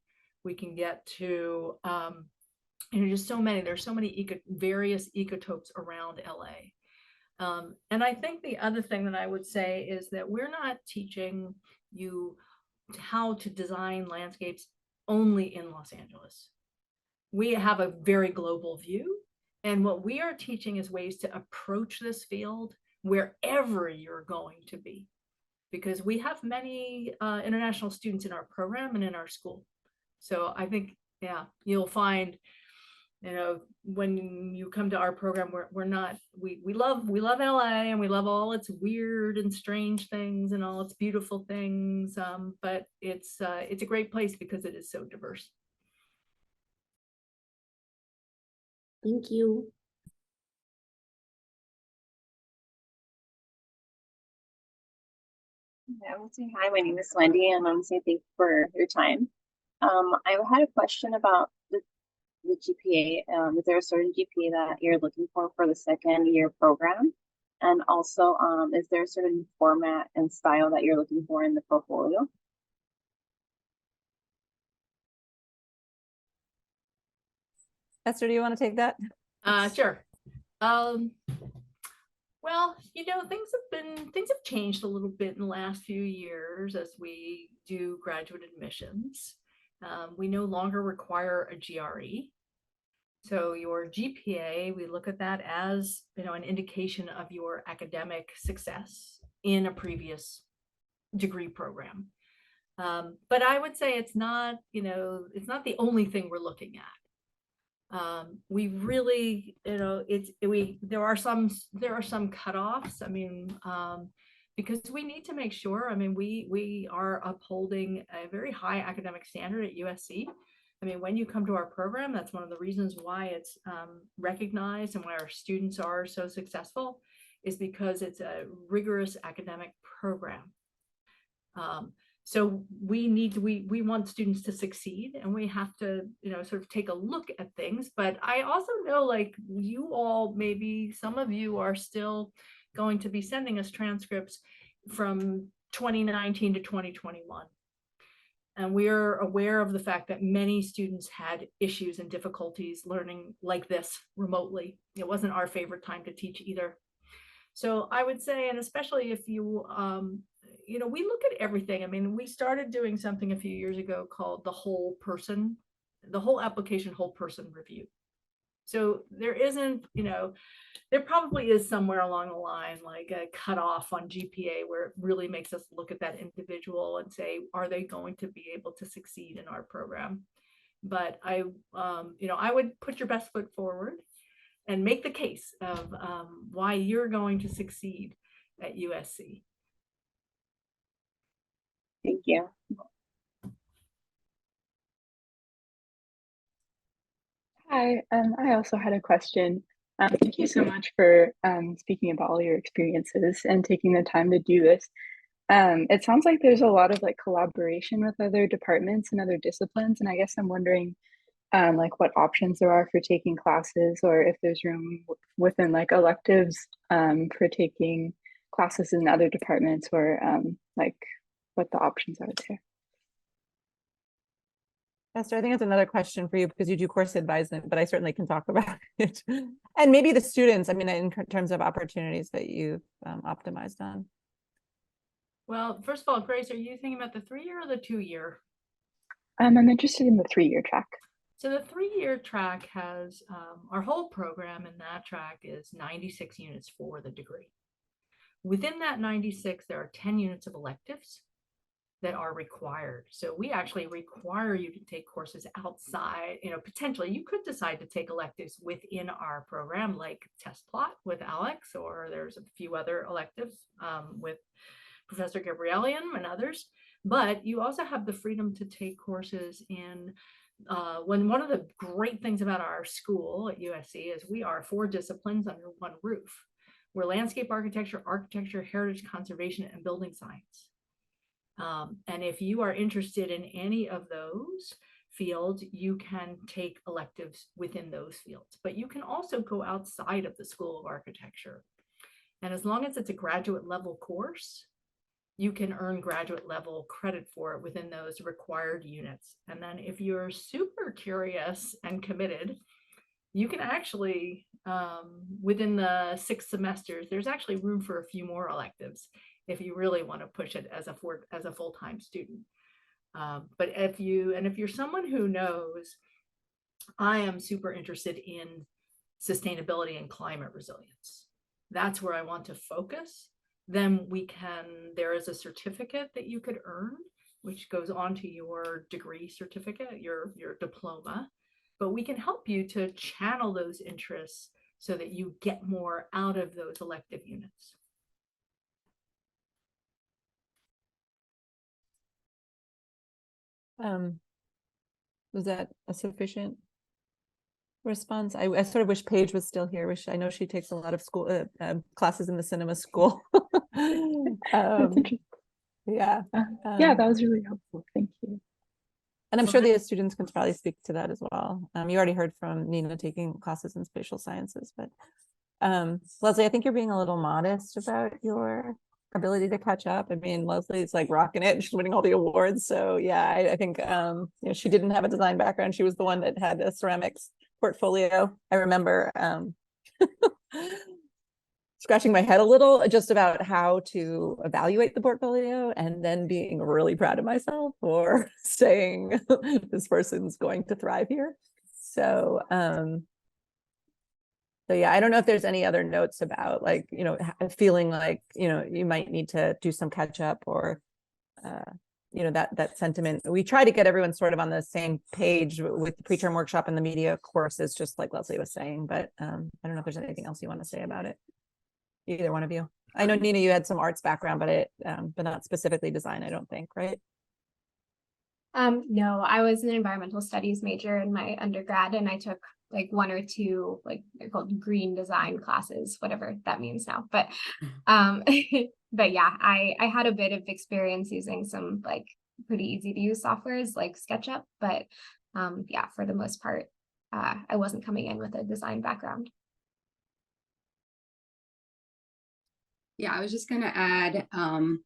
Speaker 2: We can get to, just so many, there's so many various ecotopes around LA. And I think the other thing that I would say is that we're not teaching you how to design landscapes only in Los Angeles. We have a very global view, and what we are teaching is ways to approach this field wherever you're going to be, because we have many international students in our program and in our school. So I think, you'll find, when you come to our program, we love LA, and we love all its weird and strange things and all its beautiful things. But it's a great place because it is so diverse.
Speaker 12: Thank you.
Speaker 13: I will say hi, my name is Wendy, and I want to say thank you for your time. I had a question about the GPA. Is there a certain GPA that you're looking for the second year program? And also, is there a certain format and style that you're looking for in the portfolio?
Speaker 1: Esther, do you want to take that?
Speaker 2: Sure. Well, things have changed a little bit in the last few years as we do graduate admissions. We no longer require a GRE. So your GPA, we look at that as, an indication of your academic success in a previous degree program. But I would say it's not the only thing we're looking at. We really, there are some cutoffs. I mean, because we need to make sure, we are upholding a very high academic standard at USC. I mean, when you come to our program, that's one of the reasons why it's recognized and why our students are so successful, is because it's a rigorous academic program. So we want students to succeed, and we have to, sort of take a look at things. But I also know, like, you all, maybe some of you are still going to be sending us transcripts from 2019 to 2021. And we're aware of the fact that many students had issues and difficulties learning like this remotely. It wasn't our favorite time to teach either. So I would say, and especially if you, we look at everything. I mean, we started doing something a few years ago called the whole application whole person review. So there isn't, there probably is somewhere along the line, like a cutoff on GPA where it really makes us look at that individual and say, are they going to be able to succeed in our program? But I would put your best foot forward and make the case of why you're going to succeed at USC.
Speaker 13: Thank you.
Speaker 14: Hi, I also had a question. Thank you so much for speaking about all your experiences and taking the time to do this. It sounds like there's a lot of collaboration with other departments and other disciplines, and I guess I'm wondering what options there are for taking classes, or if there's room within electives for taking classes in other departments, or what the options are there.
Speaker 1: Esther, I think it's another question for you because you do course advisement, but I certainly can talk about it. And maybe the students, in terms of opportunities that you've optimized on.
Speaker 2: Well, first of all, Grace, are you thinking about the 3-year or the 2-year?
Speaker 14: I'm interested in the 3-year track.
Speaker 2: So the 3-year track has, our whole program in that track is 96 units for the degree. Within that 96, there are 10 units of electives that are required. So we actually require you to take courses outside. Potentially you could decide to take electives within our program, like test plot with Alex, or there's a few other electives with Professor Gabrielian and others. But you also have the freedom to take courses in one of the great things about our school at USC is we are 4 disciplines under one roof. We're landscape architecture, heritage conservation, and building science. And if you are interested in any of those fields, you can take electives within those fields, but you can also go outside of the School of Architecture. And as long as it's a graduate level course, you can earn graduate level credit for it within those required units. And then if you're super curious and committed, you can actually, within the 6 semesters, there's actually room for a few more electives if you really want to push it as a full-time student. But if you're someone who knows, I am super interested in sustainability and climate resilience, that's where I want to focus, then there is a certificate that you could earn, which goes on to your degree certificate, your diploma, but we can help you to channel those interests so that you get more out of those elective units.
Speaker 1: Was that a sufficient response? I sort of wish Paige was still here. I know she takes a lot of school classes in the cinema school. Yeah.
Speaker 14: Yeah, that was really helpful. Thank you.
Speaker 1: And I'm sure the students can probably speak to that as well. You already heard from Nina taking classes in spatial sciences, but Leslie, I think you're being a little modest about your ability to catch up. I mean, Leslie's like rocking it. She's winning all the awards. So yeah, I think she didn't have a design background. She was the one that had a ceramics portfolio. I remember scratching my head a little just about how to evaluate the portfolio, and then being really proud of myself for saying this person's going to thrive here. So yeah, I don't know if there's any other notes about like, feeling like, you might need to do some catch up, or, that sentiment. We try to get everyone sort of on the same page with the pre-term workshop and the media courses, just like Leslie was saying, but I don't know if there's anything else you want to say about it. Either one of you. I know, Nina, you had some arts background, but not specifically design, I don't think, right?
Speaker 4: No, I was an environmental studies major in my undergrad, and I took like one or two, like they're called green design classes, whatever that means now. But but yeah, I had a bit of experience using some like pretty easy to use softwares like SketchUp, but yeah, for the most part, I wasn't coming in with a design background.
Speaker 9: Yeah, I was just gonna add, am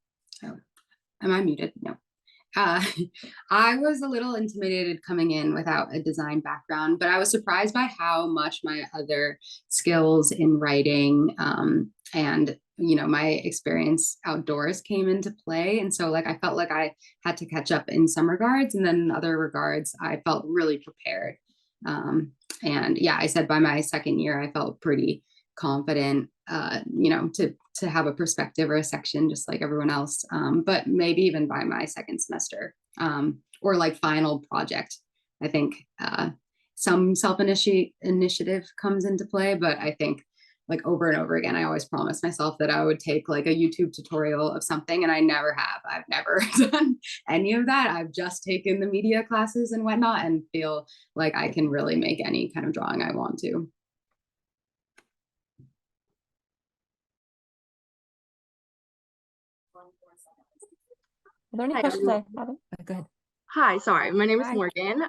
Speaker 9: I muted? No. I was a little intimidated coming in without a design background, but I was surprised by how much my other skills in writing and my experience outdoors came into play. And so like I felt like I had to catch up in some regards, and then in other regards I felt really prepared. And yeah, I said by my second year I felt pretty confident to have a perspective or a section just like everyone else, but maybe even by my second semester or like final project, I think some initiative comes into play. But I think like over and over again, I always promised myself that I would take like a YouTube tutorial of something, and I never have. I've never done any of that. I've just taken the media classes and whatnot, and feel like I can really make any kind of drawing I want to.
Speaker 1: Are there any questions I haven't? Go ahead.
Speaker 15: Hi, sorry. My name is
Speaker 1: Hi.
Speaker 15: Morgan.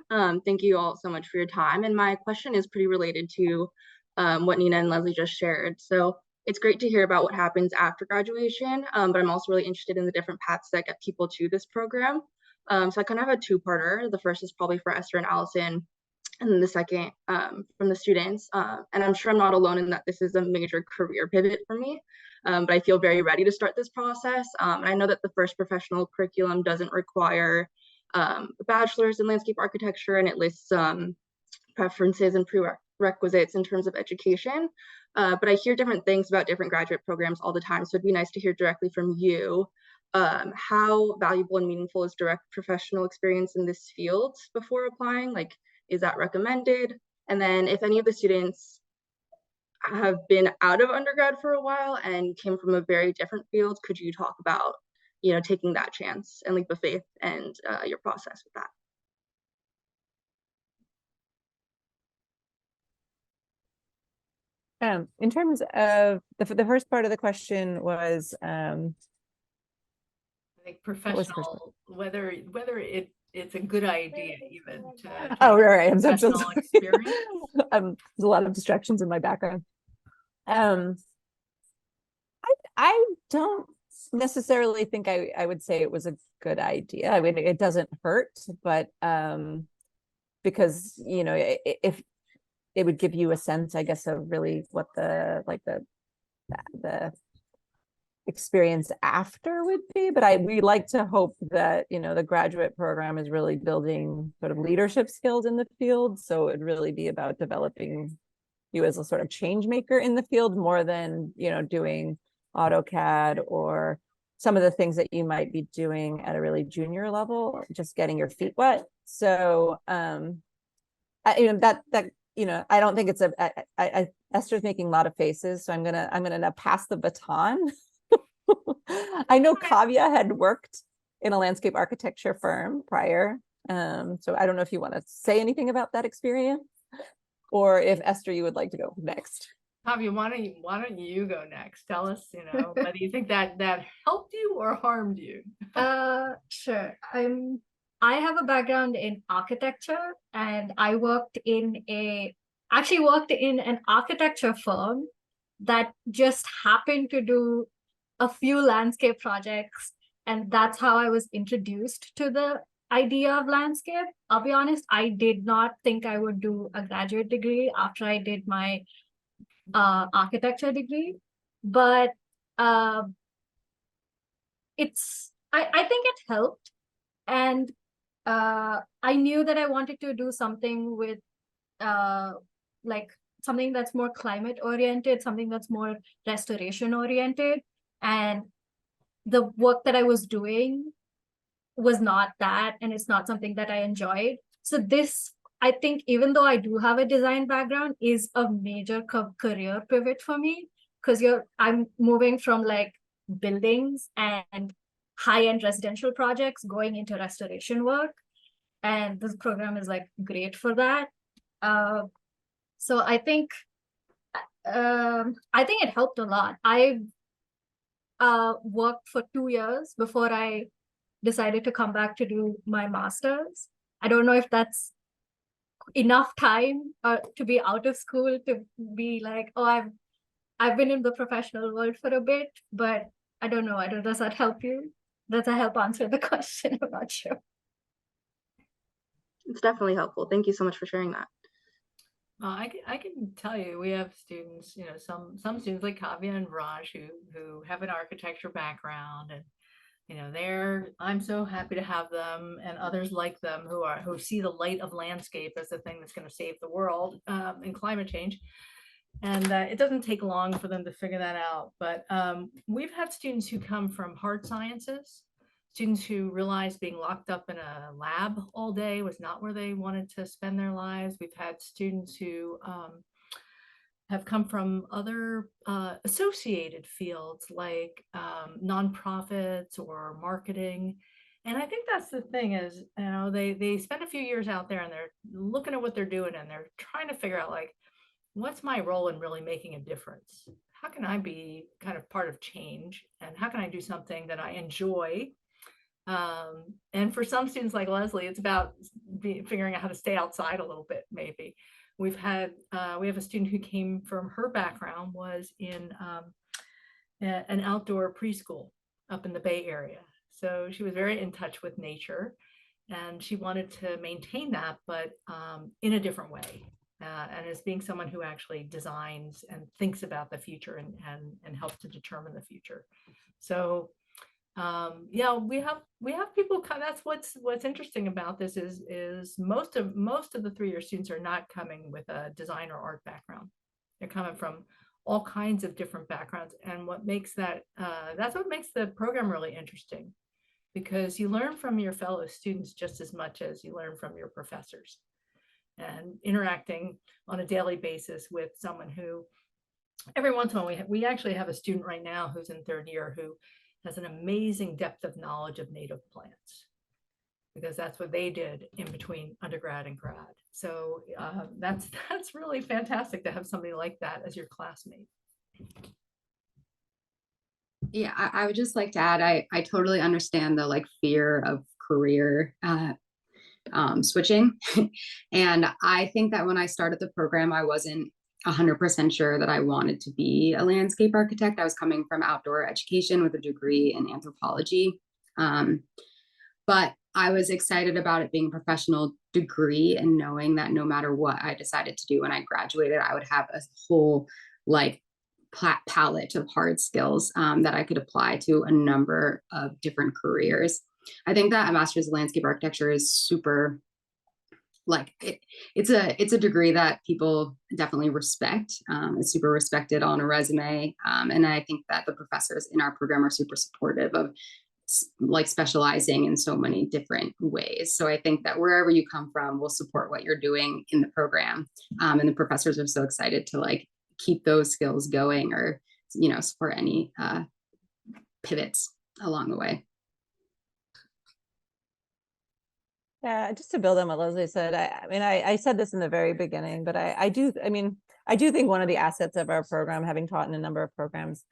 Speaker 15: Thank you all so much for your time. And my question is pretty related to what Nina and Leslie just shared. So it's great to hear about what happens after graduation, but I'm also really interested in the different paths that get people to this program. So I kind of have a two-parter. The first is probably for Esther and Allison, and then the second from the students. And I'm sure I'm not alone in that this is a major career pivot for me. But I feel very ready to start this process. And I know that the first professional curriculum doesn't require a bachelor's in landscape architecture, and it lists preferences and prerequisites in terms of education. But I hear different things about different graduate programs all the time. So it'd be nice to hear directly from you how valuable and meaningful is direct professional experience in this field before applying? Like, is that recommended? And then if any of the students have been out of undergrad for a while and came from a very different field, could you talk about, taking that chance and leap of faith and your process with
Speaker 1: that? In terms of the first part of the question was,
Speaker 2: I think professional, whether it's a good idea even to
Speaker 1: right. I'm so
Speaker 2: experience.
Speaker 1: There's a lot of distractions in my background. I don't necessarily think I would say it was a good idea. I mean, it doesn't hurt, but because if it would give you a sense, I guess, of really what the experience after would be. But we like to hope that the graduate program is really building sort of leadership skills in the field, so it'd really be about developing you as a sort of change maker in the field, more than doing AutoCAD or some of the things that you might be doing at a really junior level, just getting your feet wet. So I don't think it's Esther's making a lot of faces, so I'm gonna now pass the baton. I know Kavya had worked in a landscape architecture firm prior, so I don't know if you want to say anything about that experience, or if Esther, you would like to go next.
Speaker 2: Kavya, why don't you go next? Tell us, whether you think that helped you or harmed you.
Speaker 5: Sure. I have a background in architecture, and I worked in an architecture firm that just happened to do a few landscape projects. And that's how I was introduced to the idea of landscape. I'll be honest, I did not think I would do a graduate degree after I did my architecture degree. But I think it helped. And I knew that I wanted to do something with like something that's more climate oriented, something that's more restoration oriented. And the work that I was doing was not that, and it's not something that I enjoyed. So this, I think, even though I do have a design background, is a major career pivot for me, because I'm moving from like buildings and high-end residential projects going into restoration work. And this program is like great for that. So I think it helped a lot. I worked for 2 years before I decided to come back to do my master's. I don't know if that's enough time to be out of school to be like, oh, I've been in the professional world for a bit, but I don't know. Does that help you? Does that help answer the question? I'm not sure.
Speaker 15: It's definitely helpful. Thank you so much for sharing that.
Speaker 2: I can tell you, we have students, some students like Kavya and Raj who have an architecture background, and I'm so happy to have them, and others like them who see the light of landscape as the thing that's going to save the world in climate change. And it doesn't take long for them to figure that out. But we've had students who come from hard sciences, students who realized being locked up in a lab all day was not where they wanted to spend their lives. We've had students who have come from other associated fields like nonprofits or marketing. And I think that's the thing is, they spend a few years out there and they're looking at what they're doing and they're trying to figure out like, what's my role in really making a difference? How can I be kind of part of change? And how can I do something that I enjoy? And for some students like Leslie, it's about figuring out how to stay outside a little bit, maybe. We have a student who came from, her background was in an outdoor preschool up in the Bay Area. So she was very in touch with nature and she wanted to maintain that, but in a different way. And as being someone who actually designs and thinks about the future and helps to determine the future. So yeah, we have people come. That's what's interesting about this is most of the 3-year students are not coming with a design or art background. They're coming from all kinds of different backgrounds, and what makes that's what makes the program really interesting, because you learn from your fellow students just as much as you learn from your professors, and interacting on a daily basis with someone who every once in a while we actually have a student right now who's in 3rd year who has an amazing depth of knowledge of native plants, because that's what they did in between undergrad and grad. So that's really fantastic to have somebody like that as your classmate.
Speaker 9: Yeah, I would just like to add, I totally understand the like fear of career switching. And I think that when I started the program, I wasn't 100% sure that I wanted to be a landscape architect. I was coming from outdoor education with a degree in anthropology. But I was excited about it being a professional degree and knowing that no matter what I decided to do when I graduated, I would have a whole like palette of hard skills that I could apply to a number of different careers. I think that a master's in landscape architecture is super, like it's a degree that people definitely respect. It's super respected on a resume. And I think that the professors in our program are super supportive of like specializing in so many different ways. So I think that wherever you come from will support what you're doing in the program. And the professors are so excited to like keep those skills going, or, support any pivots along the way.
Speaker 1: Yeah, just to build on what Leslie said, I said this in the very beginning, but I do think one of the assets of our program, having taught in a number of programs,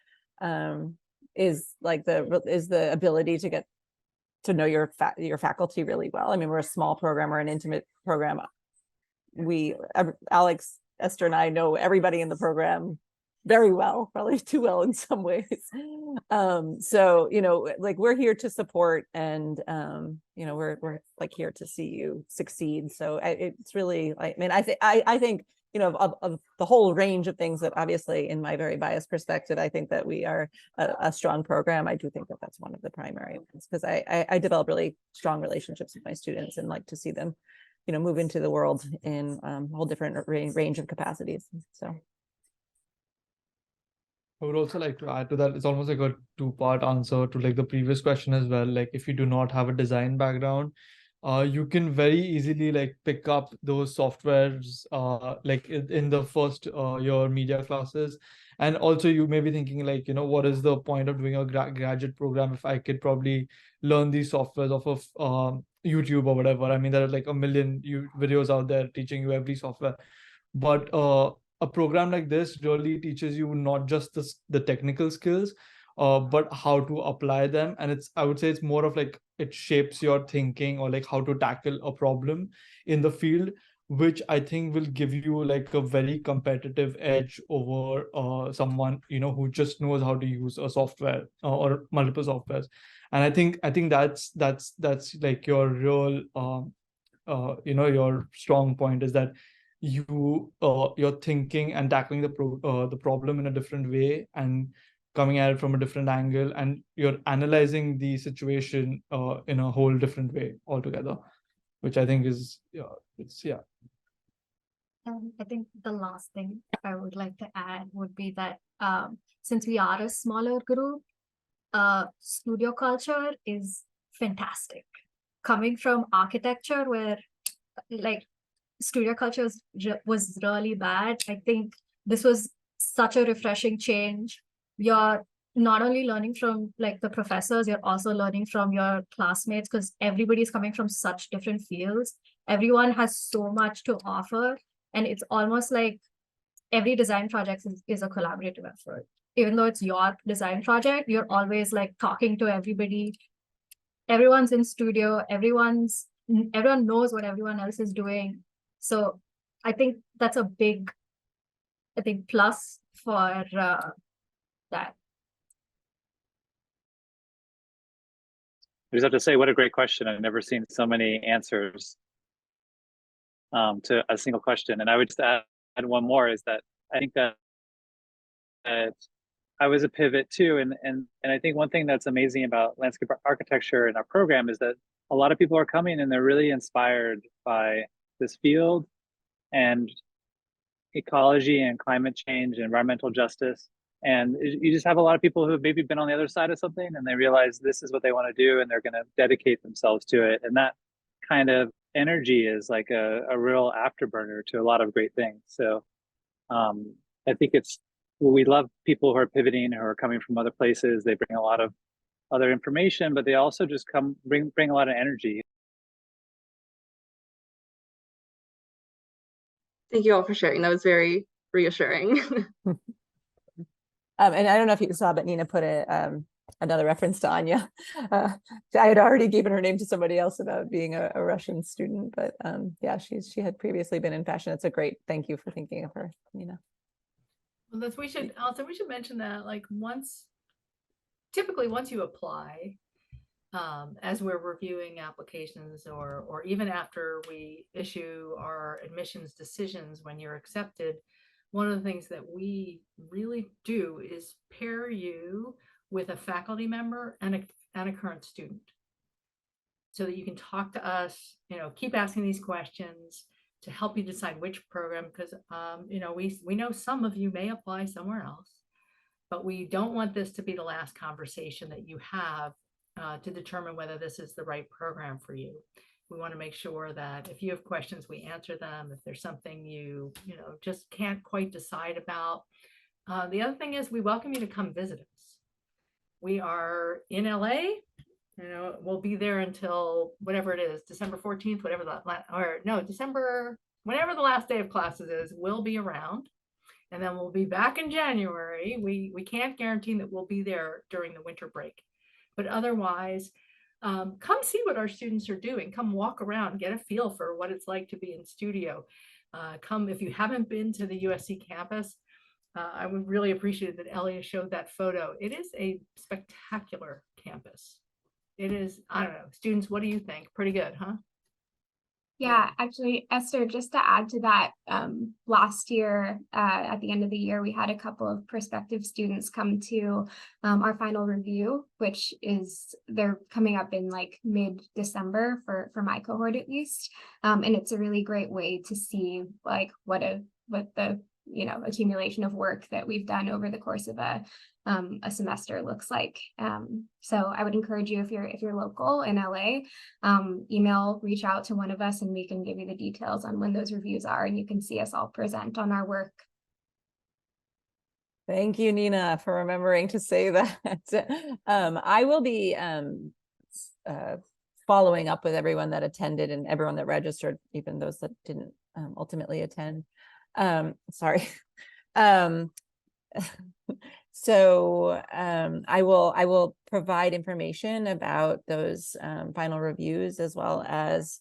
Speaker 1: is the ability to get to know your faculty really well. I mean, we're a small program, we're an intimate program. Alex, Esther, and I know everybody in the program very well, probably too well in some ways. So, you know, like we're here to support, and you know, we're like here to see you succeed. So it's really, I mean, I think, you know, of the whole range of things that obviously in my very biased perspective, I think that we are a strong program. I do think that that's one of the primary ones, because I develop really strong relationships with my students and like to see them, you know, move into the world in a whole different range of capacities. So.
Speaker 16: I would also like to add to that, it's almost like a two-part answer to like the previous question as well. Like if you do not have a design background, you can very easily like pick up those softwares like in the first year media classes. And also you may be thinking like, you know, what is the point of doing a graduate program if I could probably learn these softwares off of YouTube or whatever. I mean, there are like a million videos out there teaching you every software. But a program like this really teaches you not just the technical skills, but how to apply them. And I would say it's more of like it shapes your thinking, or like how to tackle a problem in the field, which I think will give you like a very competitive edge over someone, you know, who just knows how to use a software or multiple softwares. And I think that's like your real you know, your strong point is that you're thinking and tackling the problem in a different way and coming at it from a different angle, and you're analyzing the situation in a whole different way altogether, which I think is yeah.
Speaker 5: I think the last thing I would like to add would be that since we are a smaller group, studio culture is fantastic. Coming from architecture, where like studio culture was really bad, I think this was such a refreshing change. You're not only learning from like the professors, you're also learning from your classmates, because everybody's coming from such different fields. Everyone has so much to offer, and it's almost like every design project is a collaborative effort. Even though it's your design project, you're always like talking to everybody. Everyone's in studio, everyone knows what everyone else is doing. So I think that's a big, plus for that.
Speaker 6: I just have to say, what a great question. I've never seen so many answers to a single question. And I would just add one more, is that I think that I was a pivot too. And I think one thing that's amazing about landscape architecture in our program is that a lot of people are coming and they're really inspired by this field and ecology and climate change and environmental justice. And you just have a lot of people who have maybe been on the other side of something and they realize this is what they want to do and they're going to dedicate themselves to it. And that kind of energy is like a real afterburner to a lot of great things. So I think we love people who are pivoting, who are coming from other places. They bring a lot of other information, but they also just bring a lot of energy.
Speaker 15: Thank you all for sharing. That was very reassuring.
Speaker 1: And I don't know if you saw, but Nina put another reference to Anya. I had already given her name to somebody else about being a Russian student, but yeah, she had previously been in fashion. It's a great, thank you for thinking of her, Nina.
Speaker 2: Well, we should mention that like typically once you apply, as we're reviewing applications or even after we issue our admissions decisions when you're accepted, one of the things that we really do is pair you with a faculty member and a current student, so that you can talk to us, you know, keep asking these questions to help you decide which program, because you know, we know some of you may apply somewhere else, but we don't want this to be the last conversation that you have to determine whether this is the right program for you. We want to make sure that if you have questions, we answer them. If there's something you know, just can't quite decide about. The other thing is we welcome you to come visit us. We are in LA, you know, we'll be there until whatever it is, December 14th, whatever December, whenever the last day of classes is, we'll be around. And then we'll be back in January. We can't guarantee that we'll be there during the winter break, but otherwise, come see what our students are doing. Come walk around, get a feel for what it's like to be in studio. Come, if you haven't been to the USC campus, I would really appreciate that Elia showed that photo. It is a spectacular campus. It is, I don't know, students, what do you think? Pretty good, huh?
Speaker 4: Yeah, actually, Esther, just to add to that, last year, at the end of the year, we had a couple of prospective students come to our final review, which is, they're coming up in like mid-December for my cohort at least. And it's a really great way to see like what the accumulation of work that we've done over the course of a semester looks like. So I would encourage you, if you're local in LA, reach out to one of us and we can give you the details on when those reviews are, and you can see us all present on our work.
Speaker 1: Thank you, Nina, for remembering to say that. I will be following up with everyone that attended and everyone that registered, even those that didn't ultimately attend. Sorry. So I will provide information about those final reviews as well as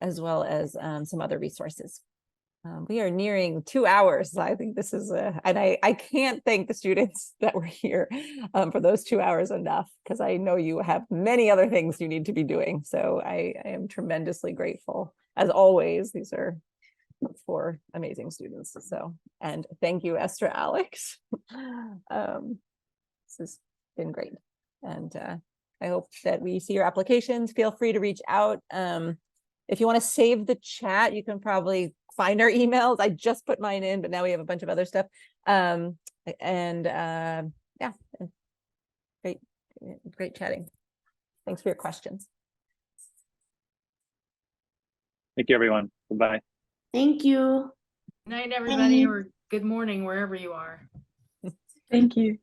Speaker 1: some other resources. We are nearing 2 hours. I think this is and I can't thank the students that were here for those 2 hours enough, because I know you have many other things you need to be doing. So I am tremendously grateful. As always, these are 4 amazing students. So, and thank you, Esther, Alex. This has been great. And I hope that we see your applications. Feel free to reach out. If you want to save the chat, you can probably find our emails. I just put mine in, but now we have a bunch of other stuff. Yeah, great chatting. Thanks for your questions.
Speaker 6: Thank you, everyone. Goodbye.
Speaker 12: Thank you.
Speaker 2: Good night, everybody, or good morning, wherever you are.
Speaker 14: Thank you.